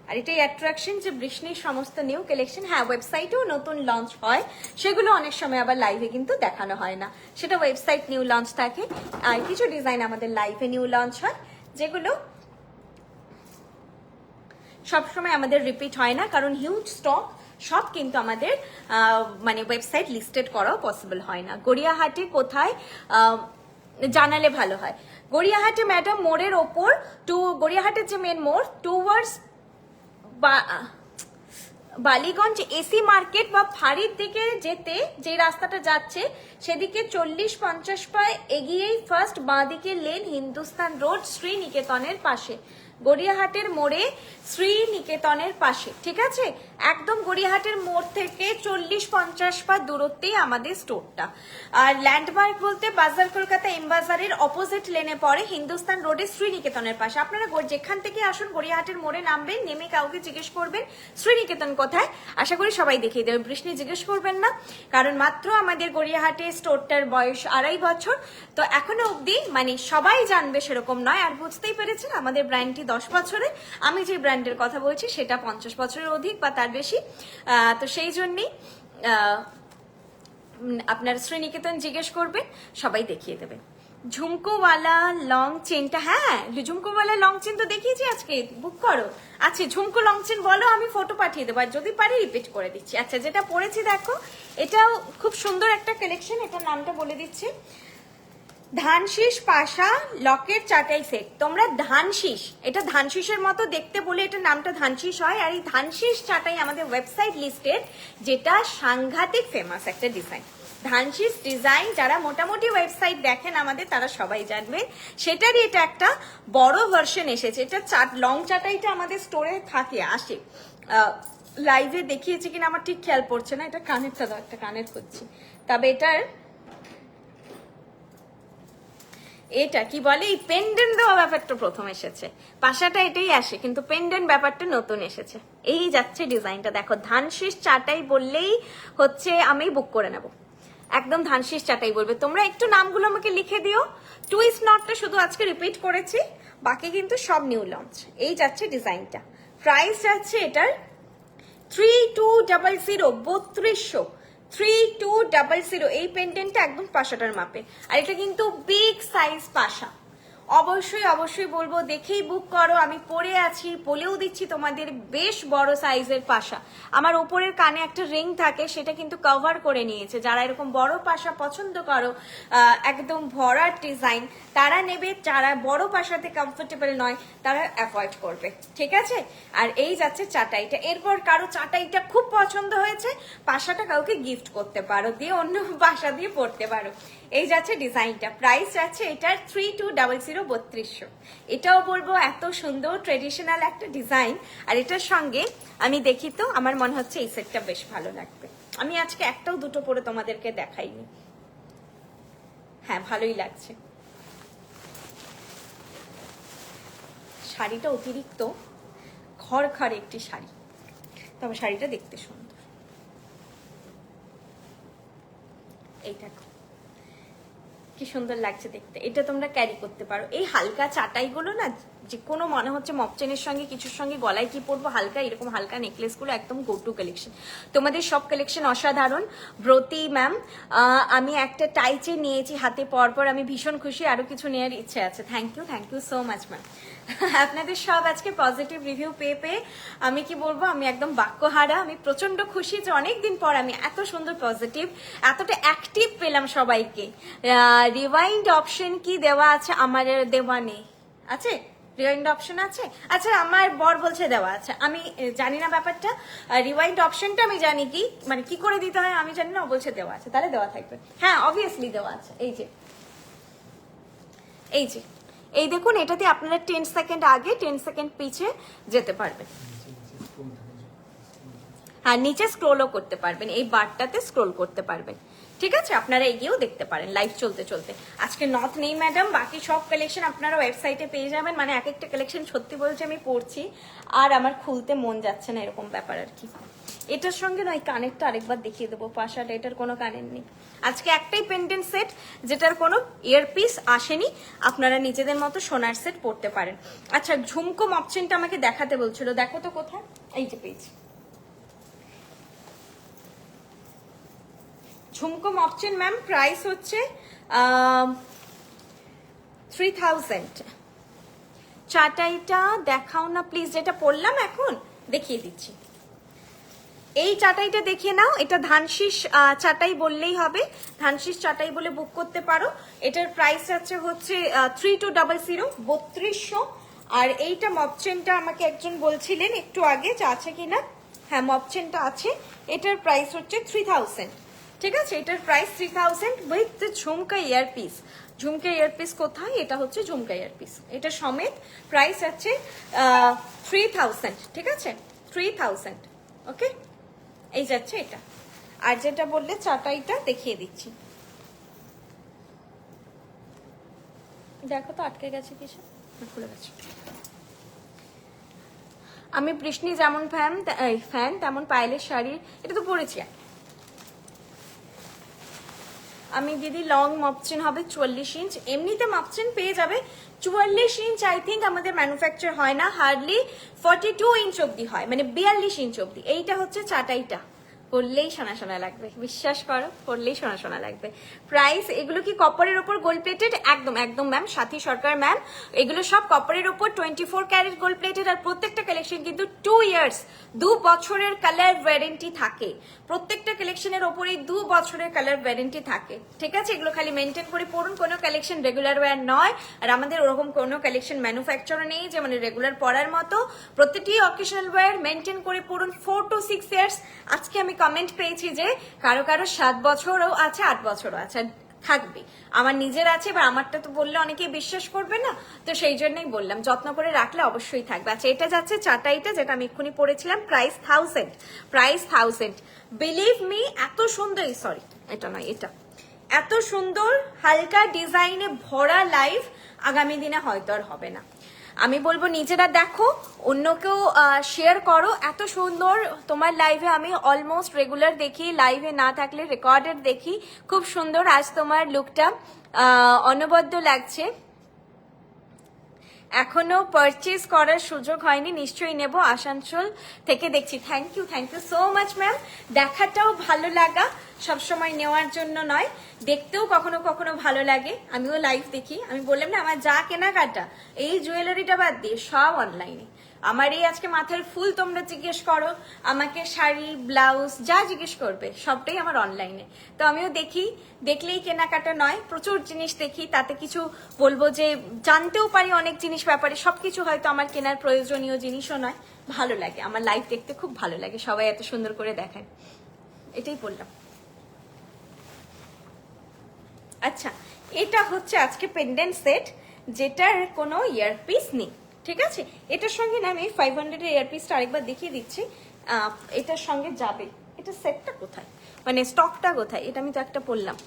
আর এটাই অ্যাট্রাকশন যে বৃষ্ণির সমস্ত নিউ কালেকশন, হ্যাঁ ওয়েবসাইটেও নতুন লঞ্চ হয়, সেগুলো অনেক সময় আবার লাইভে কিন্তু দেখানো হয় না, সেটা ওয়েবসাইট নিউ লঞ্চ থাকে। আর কিছু ডিজাইন আমাদের লাইভে নিউ লঞ্চ হয়, যেগুলো সবসময় আমাদের রিপিট হয় না, কারণ হিউজ স্টক সব কিন্তু আমাদের মানে ওয়েবসাইট লিস্টেড করাও পসিবল হয় না। গড়িয়াহাটে কোথায় জানালে ভালো হয়? গড়িয়াহাটে ম্যাডাম মোড়ের ওপর, গড়িয়াহাটের যে মেন মোড় টুয়ার্ডস বালিগঞ্জ এসি মার্কেট বা ফাঁড়ির দিকে যেতে যে রাস্তাটা যাচ্ছে সেদিকে 40-50 পা এগিয়েই ফার্স্ট বাঁদিকে লেন, হিন্দুস্তান রোড, শ্রীনিকেতনের পাশে। গড়িয়াহাটের মোড়ে শ্রীনিকেতনের পাশে, ঠিক আছে? একদম গড়িয়াহাটের মোড় থেকে 40-50 পা দূরত্বেই আমাদের স্টোরটা। আর ল্যান্ডমার্ক বলতে বাজার কলকাতা এম বাজারের অপোজিট লেনে পড়ে, হিন্দুস্তান রোডে শ্রীনিকেতনের পাশে। আপনারা যেখান থেকে আসুন গড়িয়াহাটের মোড়ে নামবেন, নেমে কাউকে জিজ্ঞেস করবেন শ্রীনিকেতন কোথায়, আশা করি সবাই দেখিয়ে দেবে। বৃষ্ণি জিজ্ঞেস করবেন না, কারণ মাত্র আমাদের গড়িয়াহাটে স্টোরটার বয়স 2.5 বছর, তো এখনো অবধি মানে সবাই জানবে সেরকম নয়। আর বুঝতেই পেরেছেন আমাদের ব্র্যান্ডটি 10 বছরের, আমি যে ব্র্যান্ডের কথা বলছি সেটা 50 বছরের অধিক বা তার বেশি। তো সেই জন্যই আপনার শ্রীনিকেতন জিজ্ঞেস করবেন, সবাই দেখিয়ে দেবে। ঝুমকোওয়ালা লং চেনটা, হ্যাঁ ঝুমকোওয়ালা লং চেন তো দেখিয়েছি আজকে, বুক করো। আচ্ছা ঝুমকো লং চেন বলো, আমি ফটো পাঠিয়ে দেবো, আর যদি পারি রিপিট করে দিচ্ছি। আচ্ছা যেটা পরেছি দেখো, এটাও খুব সুন্দর একটা কালেকশন, এটার নামটা বলে দিচ্ছি, ধানশিস পাশা লকেট চাটাই সেট। তোমরা ধানশিস, এটা ধানশিসের মতো দেখতে বলে এটা নামটা ধানশিস হয়। আর এই ধানশিস চাটাই আমাদের ওয়েবসাইট লিস্টেড, যেটা সাংঘাতিক ফেমাস একটা ডিজাইন। ধানশিস ডিজাইন যারা মোটামুটি ওয়েবসাইট দেখেন আমাদের, তারা সবাই জানবেন। সেটারই এটা একটা বড় ভার্সন এসেছে। এটা লং চাটাইটা আমাদের স্টোরে থাকে, আসে। লাইভে দেখিয়েছি কিনা আমার ঠিক খেয়াল পড়ছে না, এটা কানেরটা দাও, একটা কানের খুঁজছি। তবে এটা কি বলে, এই পেন্ডেন্ট দেওয়া ব্যাপারটা প্রথম এসেছে। পাশাটা এটাই আসে, কিন্তু পেন্ডেন্ট ব্যাপারটা নতুন এসেছে। এই যাচ্ছে ডিজাইনটা দেখো, ধানশিস চাটাই বললেই হচ্ছে আমি বুক করে নেব, একদম ধানশিস চাটাই বলবে। তোমরা একটু নামগুলো আমাকে লিখে দিও। টুইস্ট নটটা শুধু আজকে রিপিট করেছি, বাকি কিন্তু সব নিউ লঞ্চ। এই যাচ্ছে ডিজাইনটা, প্রাইস যাচ্ছে এটার 3200, 3200, 3200। এই পেন্ডেন্টটা একদম পাশাটার মাপে, আর এটা কিন্তু বিগ সাইজ পাশা। অবশ্যই বলবো দেখেই বুক করো। আমি পরে আছি, বলেও দিচ্ছি তোমাদের, বেশ বড় সাইজের পাশা। আমার উপরের কানে একটা রিং থাকে, সেটা কিন্তু কভার করে নিয়েছে। যারা এরকম বড় পাশা পছন্দ করো, একদম ভরার ডিজাইন, তারা নেবে। যারা বড় পাশাতে কমফোর্টেবল নয় তারা অ্যাভয়েড করবে, ঠিক আছে? আর এই যাচ্ছে চাটাইটা। এরপর কারো চাটাইটা খুব পছন্দ হয়েছে, পাশাটা কাউকে গিফট করতে পারো, দিয়ে অন্য পাশা দিয়ে পড়তে পারো। এই যাচ্ছে ডিজাইনটা, প্রাইস যাচ্ছে এটার 3200, 3200। এটাও বলবো এত সুন্দর ট্রেডিশনাল একটা ডিজাইন। আর এটার সঙ্গে আমি দেখি তো, আমার মনে হচ্ছে এই সেটটা বেশ ভালো লাগবে। আমি আজকে একটাও দুটো পরে তোমাদেরকে দেখাইনি। হ্যাঁ ভালোই লাগছে। শাড়িটা অতিরিক্ত খড়খড়ে একটি শাড়ি, তবে শাড়িটা দেখতে সুন্দর। এইটা কি সুন্দর লাগছে দেখতে, এটা তোমরা ক্যারি করতে পারো। এই হালকা চাটাইগুলো না, যে কোনো মনে হচ্ছে মপচেনের সঙ্গে কিছুর সঙ্গে গলায় কি পরবো, হালকা এরকম হালকা নেকলেসগুলো একদম গো টু কালেকশন। তোমাদের সব কালেকশন অসাধারণ। ব্রতী ম্যাম, আমি একটা টাই চেন নিয়েছি হাতে পরপর, আমি ভীষণ খুশি, আরো কিছু নেওয়ার ইচ্ছে আছে। Thank you so much ma'am. আপনাদের সব আজকে পজিটিভ রিভিউ পেয়ে আমি কি বলবো, আমি একদম বাক্যহারা। আমি প্রচন্ড খুশি যে অনেকদিন পর আমি এত সুন্দর পজিটিভ, এতটা অ্যাক্টিভ পেলাম সবাইকে। রিওয়াইন্ড অপশন কি দেওয়া আছে? আমার দেওয়া নেই, আছে রিওয়াইন্ড অপশন আছে? আচ্ছা আমার বর বলছে দেওয়া আছে, আমি জানি না ব্যাপারটা। রিওয়াইন্ড অপশনটা আমি জানি কি মানে কি করে দিতে হয় আমি জানি না, ও বলছে দেওয়া আছে, তাহলে দেওয়া থাকবে। হ্যাঁ অবভিয়াসলি দেওয়া আছে, এই যে এই যে এই দেখুন, এটাতে আপনারা 10 সেকেন্ড আগে 10 সেকেন্ড পিছে যেতে পারবেন। হ্যাঁ নিচে স্ক্রোলও করতে পারবেন, এই বারটাতে স্ক্রোল করতে পারবেন। ঠিক আছে, আপনারা এগিয়েও দেখতে পারেন লাইভ চলতে চলতে। আজকে নথ নেই ম্যাডাম, বাকি সব কালেকশন আপনারা ওয়েবসাইটে পেয়ে যাবেন। মানে এক একটা কালেকশন সত্যি বলছে আমি পড়ছি আর আমার খুলতে মন যাচ্ছে না, এরকম ব্যাপার আর কি। এটার সঙ্গে নয় কানেরটা আরেকবার দেখিয়ে দেবো, পাশাটা এটার কোনো কানের নেই। আজকে একটাই পেন্ডেন্ট সেট যেটার কোনো ইয়ারপিস আসেনি, আপনারা নিজেদের মতো সোনার সেট পড়তে পারেন। আচ্ছা ঝুমকো অপশনটা আমাকে দেখাতে বলছিল, দেখো তো কোথায়, এই যে পেয়েছি। ঝুমকো অপশন ম্যাম প্রাইস হচ্ছে 3000। চাটাইটা দেখাও না প্লিজ, যেটা পড়লাম এখন দেখিয়ে দিচ্ছি। এই চাটাইটা দেখিয়ে নাও, এটা ধানশিস চাটাই বললেই হবে, ধানশিস চাটাই বলে বুক করতে পারো। এটার প্রাইস আছে হচ্ছে 3200 3200। আর এইটা মপচেনটা আমাকে একজন বলছিলেন একটু আগে যে আছে কিনা, হ্যাঁ মপচেনটা আছে, এটার প্রাইস হচ্ছে 3000। ঠিক আছে, এটার price 3000 with jhumka earpiece. Jhumka earpiece কোথায়, এটা হচ্ছে ঝুমকা ইয়ারপিস, এটা সমেত প্রাইস আছে 3000। ঠিক আছে 3000। ওকে এই যাচ্ছে এটা। আর যেটা বললে চাটাইটা দেখিয়ে দিচ্ছি, দেখো তো আটকে গেছে কিসে, খুলে গেছে। আমি বৃষ্ণি যেমন ফ্যান তেমন পায়েলের শাড়ি, এটা তো পরেছি। আমি দিদি লং মপচেন হবে 44 ইঞ্চ, এমনিতে মপচেন পেয়ে যাবে 44 ইঞ্চ। আই থিঙ্ক আমাদের ম্যানুফ্যাকচার হয় না, হার্ডলি 42 ইঞ্চ অব্দি হয়, মানে 42 ইঞ্চ অব্দি। এইটা হচ্ছে চাটাইটা, পরলেই সোনা সোনা লাগবে, বিশ্বাস করো পরলেই সোনা সোনা লাগবে। প্রাইস, এগুলো কি কপারের ওপর গোল্ড প্লেটেড? একদম একদম ম্যাম, সাথী সরকার ম্যাম, এগুলো সব কপারের ওপর 24 ক্যারেট গোল্ড প্লেটেড। আর প্রত্যেকটা কালেকশন কিন্তু 2 ইয়ার্স 2 বছরের কালার ওয়ারেন্টি থাকে, প্রত্যেকটা কালেকশনের ওপরেই 2 বছরের কালার ওয়ারেন্টি থাকে। ঠিক আছে, এগুলো খালি মেনটেন করে পড়ুন, কোনো কালেকশন রেগুলার ওয়্যার নয়। আর আমাদের ওরকম কোনো কালেকশন ম্যানুফ্যাকচারও নেই যে মানে রেগুলার পরার মতো, প্রত্যেকটি অকেশনাল ওয়্যার মেনটেন করে পড়ুন 4 to 6 ইয়ার্স। আজকে আমি কমেন্ট পেয়েছি যে কারো কারো 7 বছরও আছে, 8 বছরও আছে, থাকবে। আমার নিজের আছে, বা আমারটা তো বললে অনেকেই বিশ্বাস করবে না, তো সেই জন্যই বললাম যত্ন করে রাখলে অবশ্যই থাকবে। আচ্ছা এটা যাচ্ছে চাটাইটা, যেটা আমি এক্ষুনি পড়েছিলাম, প্রাইস 1000। প্রাইস 1000। বিলিভ মি, এত সুন্দর, সরি এটা নয়, এটা এত সুন্দর হালকা ডিজাইনে ভরা লাইভ আগামী দিনে হয়তো আর হবে না। আমি বলবো নিজেরা দেখো, অন্যকেও শেয়ার করো। এত সুন্দর তোমার লাইভে আমি অলমোস্ট রেগুলার দেখি, লাইভে না থাকলে রেকর্ডেড দেখি। খুব সুন্দর আজ তোমার লুকটা, অনবদ্য লাগছে। এখনো পারচেজ করার সুযোগ হয়নি, নিশ্চয়ই নেব, আসানসোল থেকে দেখছি। Thank you so much ma'am. দেখাটাও ভালো লাগা, সবসময় নেওয়ার জন্য নয়, দেখতেও কখনো কখনো ভালো লাগে। আমিও লাইভ দেখি, আমি বললাম না আমার যা কেনাকাটা এই জুয়েলারিটা বাদ দিয়ে সব অনলাইনে। আমার এই আজকে মাথার ফুল তোমরা জিজ্ঞেস করো, আমাকে শাড়ি ব্লাউজ যা জিজ্ঞেস করবে সবটাই আমার অনলাইনে। তো আমিও দেখি, দেখলেই কেনাকাটা নয়, প্রচুর জিনিস দেখি, তাতে কিছু বলবো যে জানতেও পারি অনেক জিনিস ব্যাপারে, সবকিছু হয়তো আমার কেনার প্রয়োজনীয় জিনিসও নয়। ভালো লাগে, আমার লাইভ দেখতে খুব ভালো লাগে, সবাই এত সুন্দর করে দেখায়, এটাই বললাম। আচ্ছা এটা হচ্ছে আজকে পেন্ডেন্ট সেট, যেটার কোনো ইয়ারপিস নেই। ঠিক আছে, এটার সঙ্গে না আমি 500 এর ইয়ারপিসটা আরেকবার দেখিয়ে দিচ্ছি, এটার সঙ্গে যাবে। এটা সেটটা কোথায়, মানে স্টকটা কোথায়, এটা আমি তো একটা পড়লাম।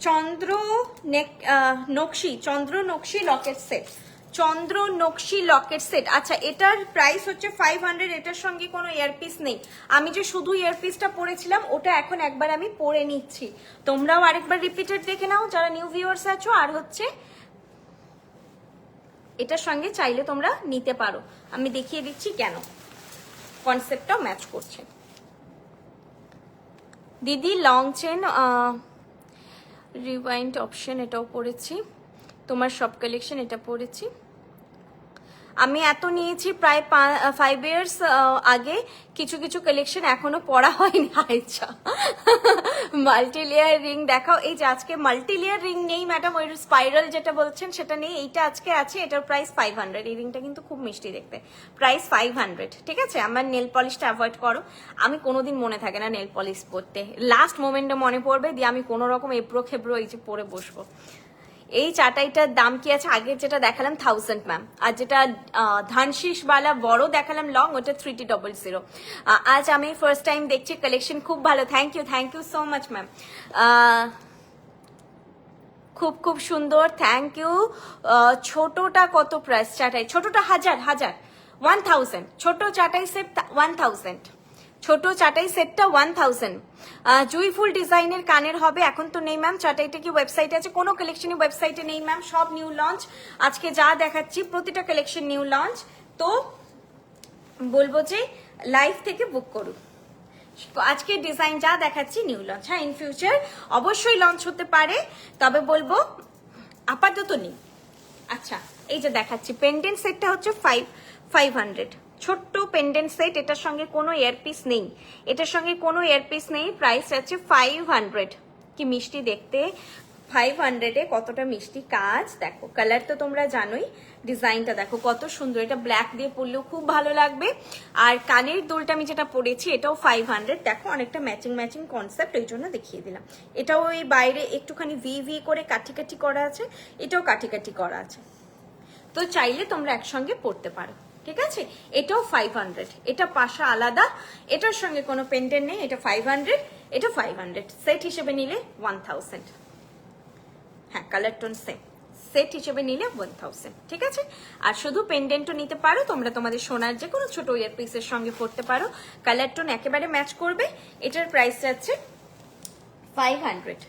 চন্দ্র নকশি লকেট সেট, চন্দ্র নকশি লকেট সেট। আচ্ছা এটার প্রাইস হচ্ছে 500, এটার সঙ্গে কোনো ইয়ারপিস নেই। আমি যে শুধু ইয়ারপিসটা পরেছিলাম ওটা এখন একবার আমি পরে নিচ্ছি, তোমরাও আরেকবার রিপিটেড দেখে নাও যারা নিউ ভিউয়ার্স আছো। আর হচ্ছে এটার সঙ্গে চাইলে তোমরা নিতে পারো, আমি দেখিয়ে দিচ্ছি কেন, কনসেপ্টটাও ম্যাচ করছে। দিদি লং চেন রিওয়াইন্ড অপশন, এটাও পড়েছি, তোমার সব কালেকশন এটা পড়েছি। আমি এত নিয়েছি প্রায় 5 ইয়ার্স আগে, কিছু কিছু কালেকশন এখনো পড়া হয়নি। আচ্ছা মাল্টি লেয়ার রিং দেখাও। এই যে আজকে মাল্টি লেয়ার রিং নেই ম্যাডাম, ওই স্পাইরাল যেটা বলছেন সেটা নেই, এইটা আজকে আছে, এটার প্রাইস 500। এই রিংটা কিন্তু খুব মিষ্টি দেখতে, প্রাইস 500। ঠিক আছে, আমার নেল পলিশটা অ্যাভয়েড করো, আমি কোনোদিন মনে থাকে না নেল পলিশ পরতে, লাস্ট মোমেন্টে মনে পড়বে, দিয়ে আমি কোনো রকম এবড়ো খেবড়ো এই যে পরে বসবো। এই চাটাইটার দাম কি আছে, আগে যেটা দেখালাম 1000 ম্যাম, আর যেটা ধানশিস বালা বড় দেখালাম লং, ওটা 3200। আজ আমি ফার্স্ট টাইম দেখছি, কালেকশন খুব ভালো, thank you so much ma'am, খুব খুব সুন্দর, থ্যাংক ইউ। ছোটটা কত প্রাইস চাটাই? ছোটটা 1000 ছোট চাটাই সেট 1000, ছোট চাটাই সেটটা 1000। জুই ফুল ডিজাইনের কানের হবে, এখন তো নেই ম্যাম। চাটাইটা কি ওয়েবসাইটে আছে? কোনো কালেকশনই ওয়েবসাইটে নেই ম্যাম, সব নিউ লঞ্চ। আজকে যা দেখাচ্ছি প্রতিটা কালেকশন নিউ লঞ্চ, তো বলবো যে লাইভ থেকে বুক করুন। আজকে ডিজাইন যা দেখাচ্ছি নিউ লঞ্চ, হ্যাঁ ইন ফিউচার অবশ্যই লঞ্চ হতে পারে, তবে বলবো আপাতত নেই। আচ্ছা, এই যে দেখাচ্ছি পেন্ডেন্ট সেটটা হচ্ছে 500, ছোট্ট পেন্ডেন্ট সেট, এটার সঙ্গে কোনো ইয়ারপিস নেই, এটার সঙ্গে কোনো ইয়ারপিস নেই, প্রাইস আছে 500। কি মিষ্টি দেখতে, 500-এ কতটা মিষ্টি কাজ, দেখো কালার তো তোমরা জানোই, ডিজাইনটা দেখো কত সুন্দর, এটা ব্ল্যাক দিয়ে পরলেও খুব ভালো লাগবে। আর কানের দুলটা আমি যেটা পরেছি এটাও 500, দেখো অনেকটা ম্যাচিং কনসেপ্ট, ওই জন্য দেখিয়ে দিলাম। এটাও ওই বাইরে একটুখানি ভি করে কাঠি করা আছে, এটাও কাঠি করা আছে, তো চাইলে তোমরা একসঙ্গে পড়তে পারো। ঠিক আছে, এটাও 500, এটা পাশা আলাদা, এটার সঙ্গে কোনো পেন্ডেন্ট নেই, এটা 500, এটা 500, সেট হিসেবে নিলে 1000। হ্যাঁ, কালার টোন সেম, সেট হিসেবে নিলে 1000। ঠিক আছে, আর শুধু পেন্ডেন্টও নিতে পারো তোমরা, তোমাদের সোনার যে কোনো ছোট ইয়ার পিসের সঙ্গে পড়তে পারো, কালার টোন একেবারে ম্যাচ করবে। এটার প্রাইস যাচ্ছে 500।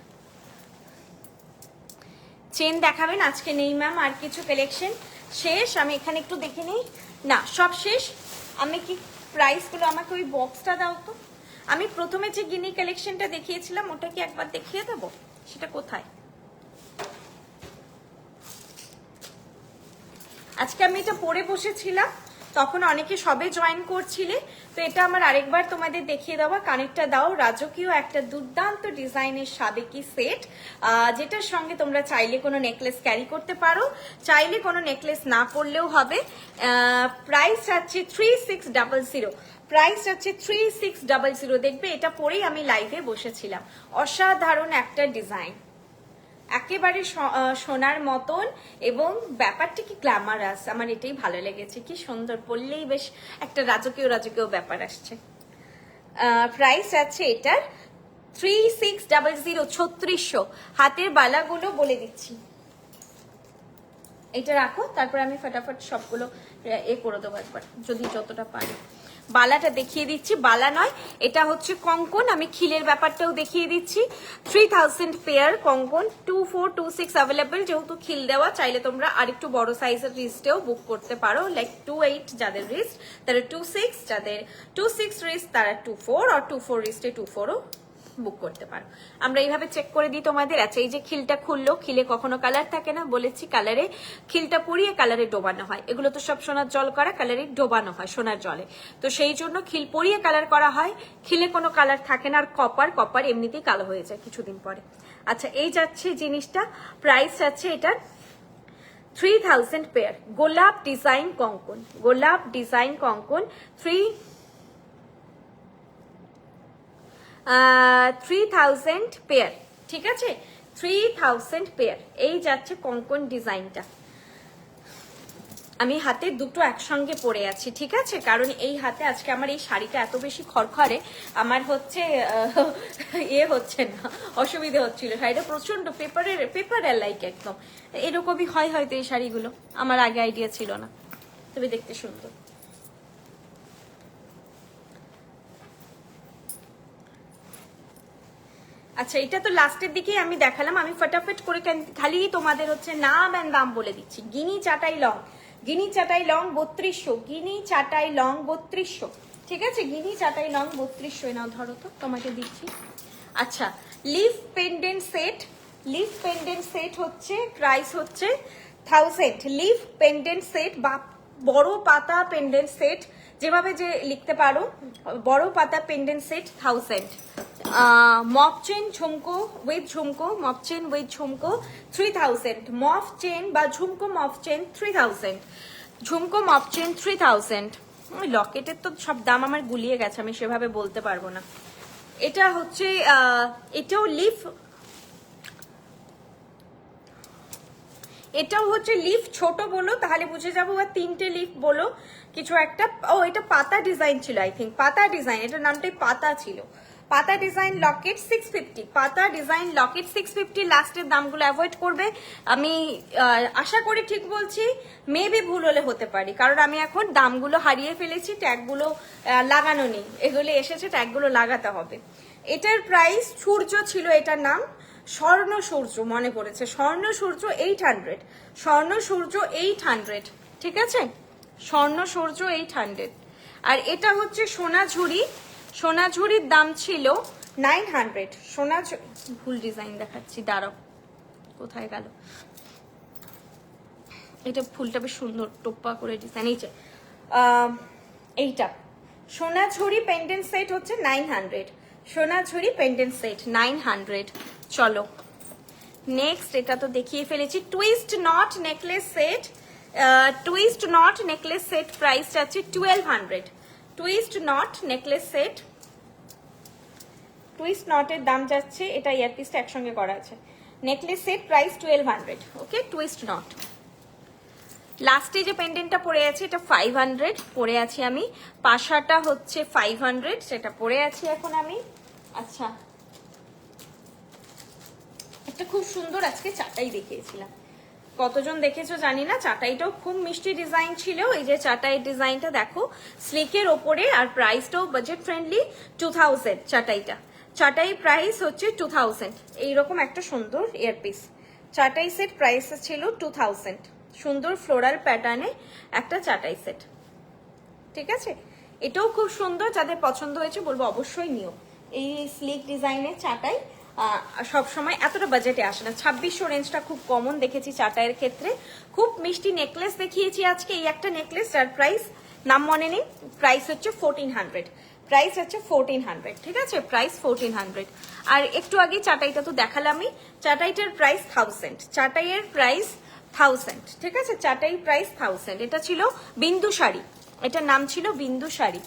চেন দেখাবেন? আজকে নেই ম্যাম, আর কিছু কালেকশন শেষ, আমি এখানে একটু দেখে নিই, না সব শেষ। আমি কি প্রাইসগুলো, আমাকে ওই বক্সটা দাও তো, আমি প্রথমে যে গিনি কালেকশনটা দেখিয়েছিলাম ওটা কি একবার দেখিয়ে দেবো, সেটা কোথায়? আজকে আমি এটা পরে বসেছিলাম, তখন অনেকে সবে জয়েন করছিলে, তো এটা আমার আরেকবার তোমাদের দেখিয়ে দেওয়া। কানেরটা দাও, রাজকীয় একটা দুর্দান্ত ডিজাইনের সাবেকি সেট, যেটার সঙ্গে তোমরা চাইলে কোনো নেকলেস ক্যারি করতে পারো, চাইলে কোনো নেকলেস না পরলেও হবে। প্রাইস আছে 3600, প্রাইস আছে 3600। দেখবে এটা পরেই আমি লাইভে বসেছিলাম, অসাধারণ একটা ডিজাইন, একেবারে সোনার মতন, এবং ব্যাপারটা কি গ্ল্যামারাস, আমার এটাই ভালো লেগেছে, কি সুন্দর, পরলেই বেশ একটা রাজকীয় ব্যাপার আসছে। প্রাইস আছে এটার 3600, 3600। হাতের বালাগুলো বলে দিচ্ছি, এটা রাখো, তারপর আমি ফটাফট সবগুলো করে দেবো একবার, যদি যতটা পারি। বালাটা দেখিয়ে দিচ্ছি, বালা নয় এটা হচ্ছে কঙ্কন, আমি খিলের ব্যাপারটাও দেখিয়ে দিচ্ছি। 3000 পেয়ার কঙ্কন, 2426 অ্যাভেলেবেল, যেহেতু খিল দেওয়া, চাইলে তোমরা আরেকটু বড় সাইজের রিস্টেও বুক করতে পারো, লাইক 28 যাদের রিস্ট তারা 26, যাদের 26 রিস্ট তারা 24, আর 24 রিস্টে 24ও বুক করতে পারো। আমরা এইভাবে চেক করে দিই তোমাদের। আচ্ছা, এই যে খিলটা খুললো, খিলে কখনো কালার থাকে না, বলেছি কালারে খিলটা পুড়িয়ে কালারে ডোবানো হয়, এগুলো তো সব সোনার জল করা, কালারে ডোবানো হয় সোনার জলে, তো সেই জন্য খিল পরিয়ে কালার করা হয়, খিলে কোনো কালার থাকে না। আর কপার এমনিতেই কালো হয়ে যায় কিছুদিন পরে। আচ্ছা, এই যাচ্ছে জিনিসটা, প্রাইস আছে এটার 3000 পেয়ার, গোলাপ ডিজাইন কঙ্কন, গোলাপ ডিজাইন কঙ্কন 3000 পেয়ার। ঠিক আছে, 3000 পেয়ার, এই যাচ্ছে কঙ্কন ডিজাইনটা। আমি হাতে দুটো একসঙ্গে পরে আছি, ঠিক আছে, কারণ এই হাতে আজকে আমার এই শাড়িটা এত বেশি খরখরে, আমার হচ্ছে হচ্ছে না, অসুবিধে হচ্ছিল, শাড়িটা প্রচন্ড পেপার লাইক একদম এরকমই হয় হয়তো এই শাড়িগুলো, আমার আগে আইডিয়া ছিল না, তবে দেখতে সুন্দর। আচ্ছা, এটা তো লাস্টের দিকেই আমি দেখালাম, আমি ফটাফট করে খালি তোমাদের হচ্ছে নাম এন্ড দাম বলে দিচ্ছি। গিনি চাটাই লং, গিনি চাটাই লং 3200, গিনি চাটাই লং 3200। ঠিক আছে, গিনি চাটাই লং 3200, নাও ধরো তো, তোমাকে দিচ্ছি। আচ্ছা, leaf pendant set, leaf pendant set হচ্ছে প্রাইস হচ্ছে 1000, লিফ পেন্ডেন্ট সেট বা বড় পাতা পেন্ডেন্ট সেট, যেভাবে যে লিখতে পারো, বড় পাতা পেন্ডেন্ট সেট 1000। মফ চেন ঝুমকো উইথ ঝুমকো, মফ চেন উইথ ঝুমকো 3000, মফ চেন বা ঝুমকো মফ চেন 3000, ঝুমকো মফ চেন 3000। লকেটের তো সব দাম আমার গুলিয়ে গেছে, আমি সেভাবে বলতে পারবো না। এটা হচ্ছে এটাও লিফ, এটাও হচ্ছে লিফ ছোট বলো তাহলে বুঝে যাবো, বা 3টে লিফ বলো কিছু একটা। ও এটা পাতা ডিজাইন ছিল, আই থিঙ্ক পাতা ডিজাইন, এটার নামটাই পাতা ছিল। পাতা ডিজাইন লকেট 650, পাতা ডিজাইন লকেট 650। লাস্টের দামগুলো অ্যাভয়েড করবে, আমি আশা করি ঠিক বলছি, মেবি ভুল হলে হতে পারি, কারণ আমি এখন দামগুলো হারিয়ে ফেলেছি, ট্যাগগুলো লাগানো নেই, এগুলো এসেছে ট্যাগগুলো লাগাতে হবে। এটার প্রাইস সূর্য ছিল, এটার নাম স্বর্ণ সূর্য, মনে পড়েছে, স্বর্ণ সূর্য 800, স্বর্ণ সূর্য 800, ঠিক আছে, স্বর্ণ সূর্য 800। আর এটা হচ্ছে সোনা ঝুড়ি, সোনা ঝুড়ির দাম ছিল 900, সোনা ভুল ডিজাইন দেখাচ্ছি, দাঁড়াও কোথায় গেল, এটা ফুলটা বেশ সুন্দর টোপ্পা করে ডিজাইন, এই যে এইটা সোনা ঝুড়ি পেন্ডেন্ট সেট হচ্ছে 900, সোনা ঝুড়ি পেন্ডেন্ট সেট 900। চলো নেক্সট, এটা তো দেখিয়ে ফেলেছি, twist knot necklace set, twist knot necklace set price আছে 1200, twist knot necklace set, twist নটের দাম যাচ্ছে, এটা ইয়ারপিসটা একসঙ্গে করা আছে, necklace set price 1200, okay, twist knot. লাস্টে যে পেন্ডেন্টটা পরে আছে এটা 500 পরে আছি আমি, পাশাটা হচ্ছে 500, সেটা পরে আছি এখন আমি। আচ্ছা একটা খুব সুন্দর আজকে চাটাই দেখিয়েছিলাম, কতজন দেখেছো জানি না, চাটাইটাও খুব মিষ্টি ডিজাইন ছিল, এই যে চাটাই ডিজাইনটা দেখো স্লিকের ওপরে, আর প্রাইসটাও বাজেট ফ্রেন্ডলি 2000, চাটাইটা, চাটাই প্রাইস হচ্ছে 2000, এইরকম একটা সুন্দর ইয়ারপিস, চাটাই সেট প্রাইস ছিল 2000, সুন্দর ফ্লোরাল প্যাটার্নে একটা চাটাই সেট, ঠিক আছে, এটাও খুব সুন্দর, যাদের পছন্দ হয়েছে বলবো অবশ্যই নিও। এই স্লিক ডিজাইনের চাটাই সব সময় এতটা বাজেটে আসে না, 2600 রেঞ্জটা খুব কমন দেখেছি চাটাইয়ের ক্ষেত্রে। খুব মিষ্টি নেকলেস দেখিয়েছি আজকে, এই একটা নেকলেস যার প্রাইস নাম মনে নেই, প্রাইস হচ্ছে 1400, প্রাইস হচ্ছে 1400, ঠিক আছে, প্রাইস 1400। আর একটু আগে চাটাইটা তো দেখালামই, চাটাইটার প্রাইস 1000, চাটাইয়ের প্রাইস 1000, ঠিক আছে, চাটাই প্রাইস 1000। এটা ছিল বিন্দু শাড়ি, এটার নাম ছিল বিন্দু শাড়ি।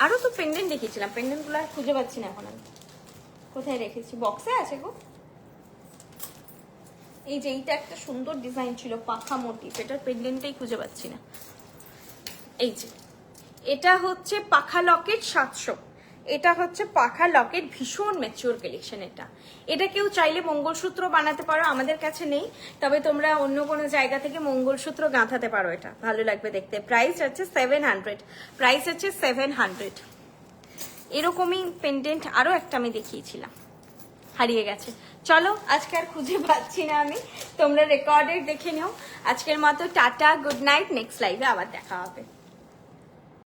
আরো তো পেন্ডেন্ট দেখিয়েছিলাম, পেন্ডেন্ট গুলো আর খুঁজে পাচ্ছি না এখন, আমি কোথায় রেখেছি, বক্সে আছে গো, এই যে এইটা একটা সুন্দর ডিজাইন ছিল পাখা মোটিভ, এটার পেন্ডেন্টটাই খুঁজে পাচ্ছি না, এই যে এটা হচ্ছে পাখা লকেট 700, এটা হচ্ছে পাখা লকেট, ভীষণ ম্যাচিওর কালেকশন। এটা কেউ চাইলে মঙ্গলসূত্র বানাতে পারো, আমাদের কাছে নেই, তবে তোমরা অন্য কোনো জায়গা থেকে মঙ্গলসূত্র গাঁথাতে পারো, এটা ভালো লাগবে দেখতে। প্রাইস হচ্ছে 700, প্রাইস হচ্ছে 700। এরকমই পেন্ডেন্ট আরো একটা আমি দেখিয়েছিলাম, হারিয়ে গেছে, চলো আজকে আর খুঁজে পাচ্ছি না আমি, তোমরা রেকর্ডেড দেখে নিও। আজকের মতো টাটা, গুড নাইট, নেক্সট লাইভে আবার দেখা হবে।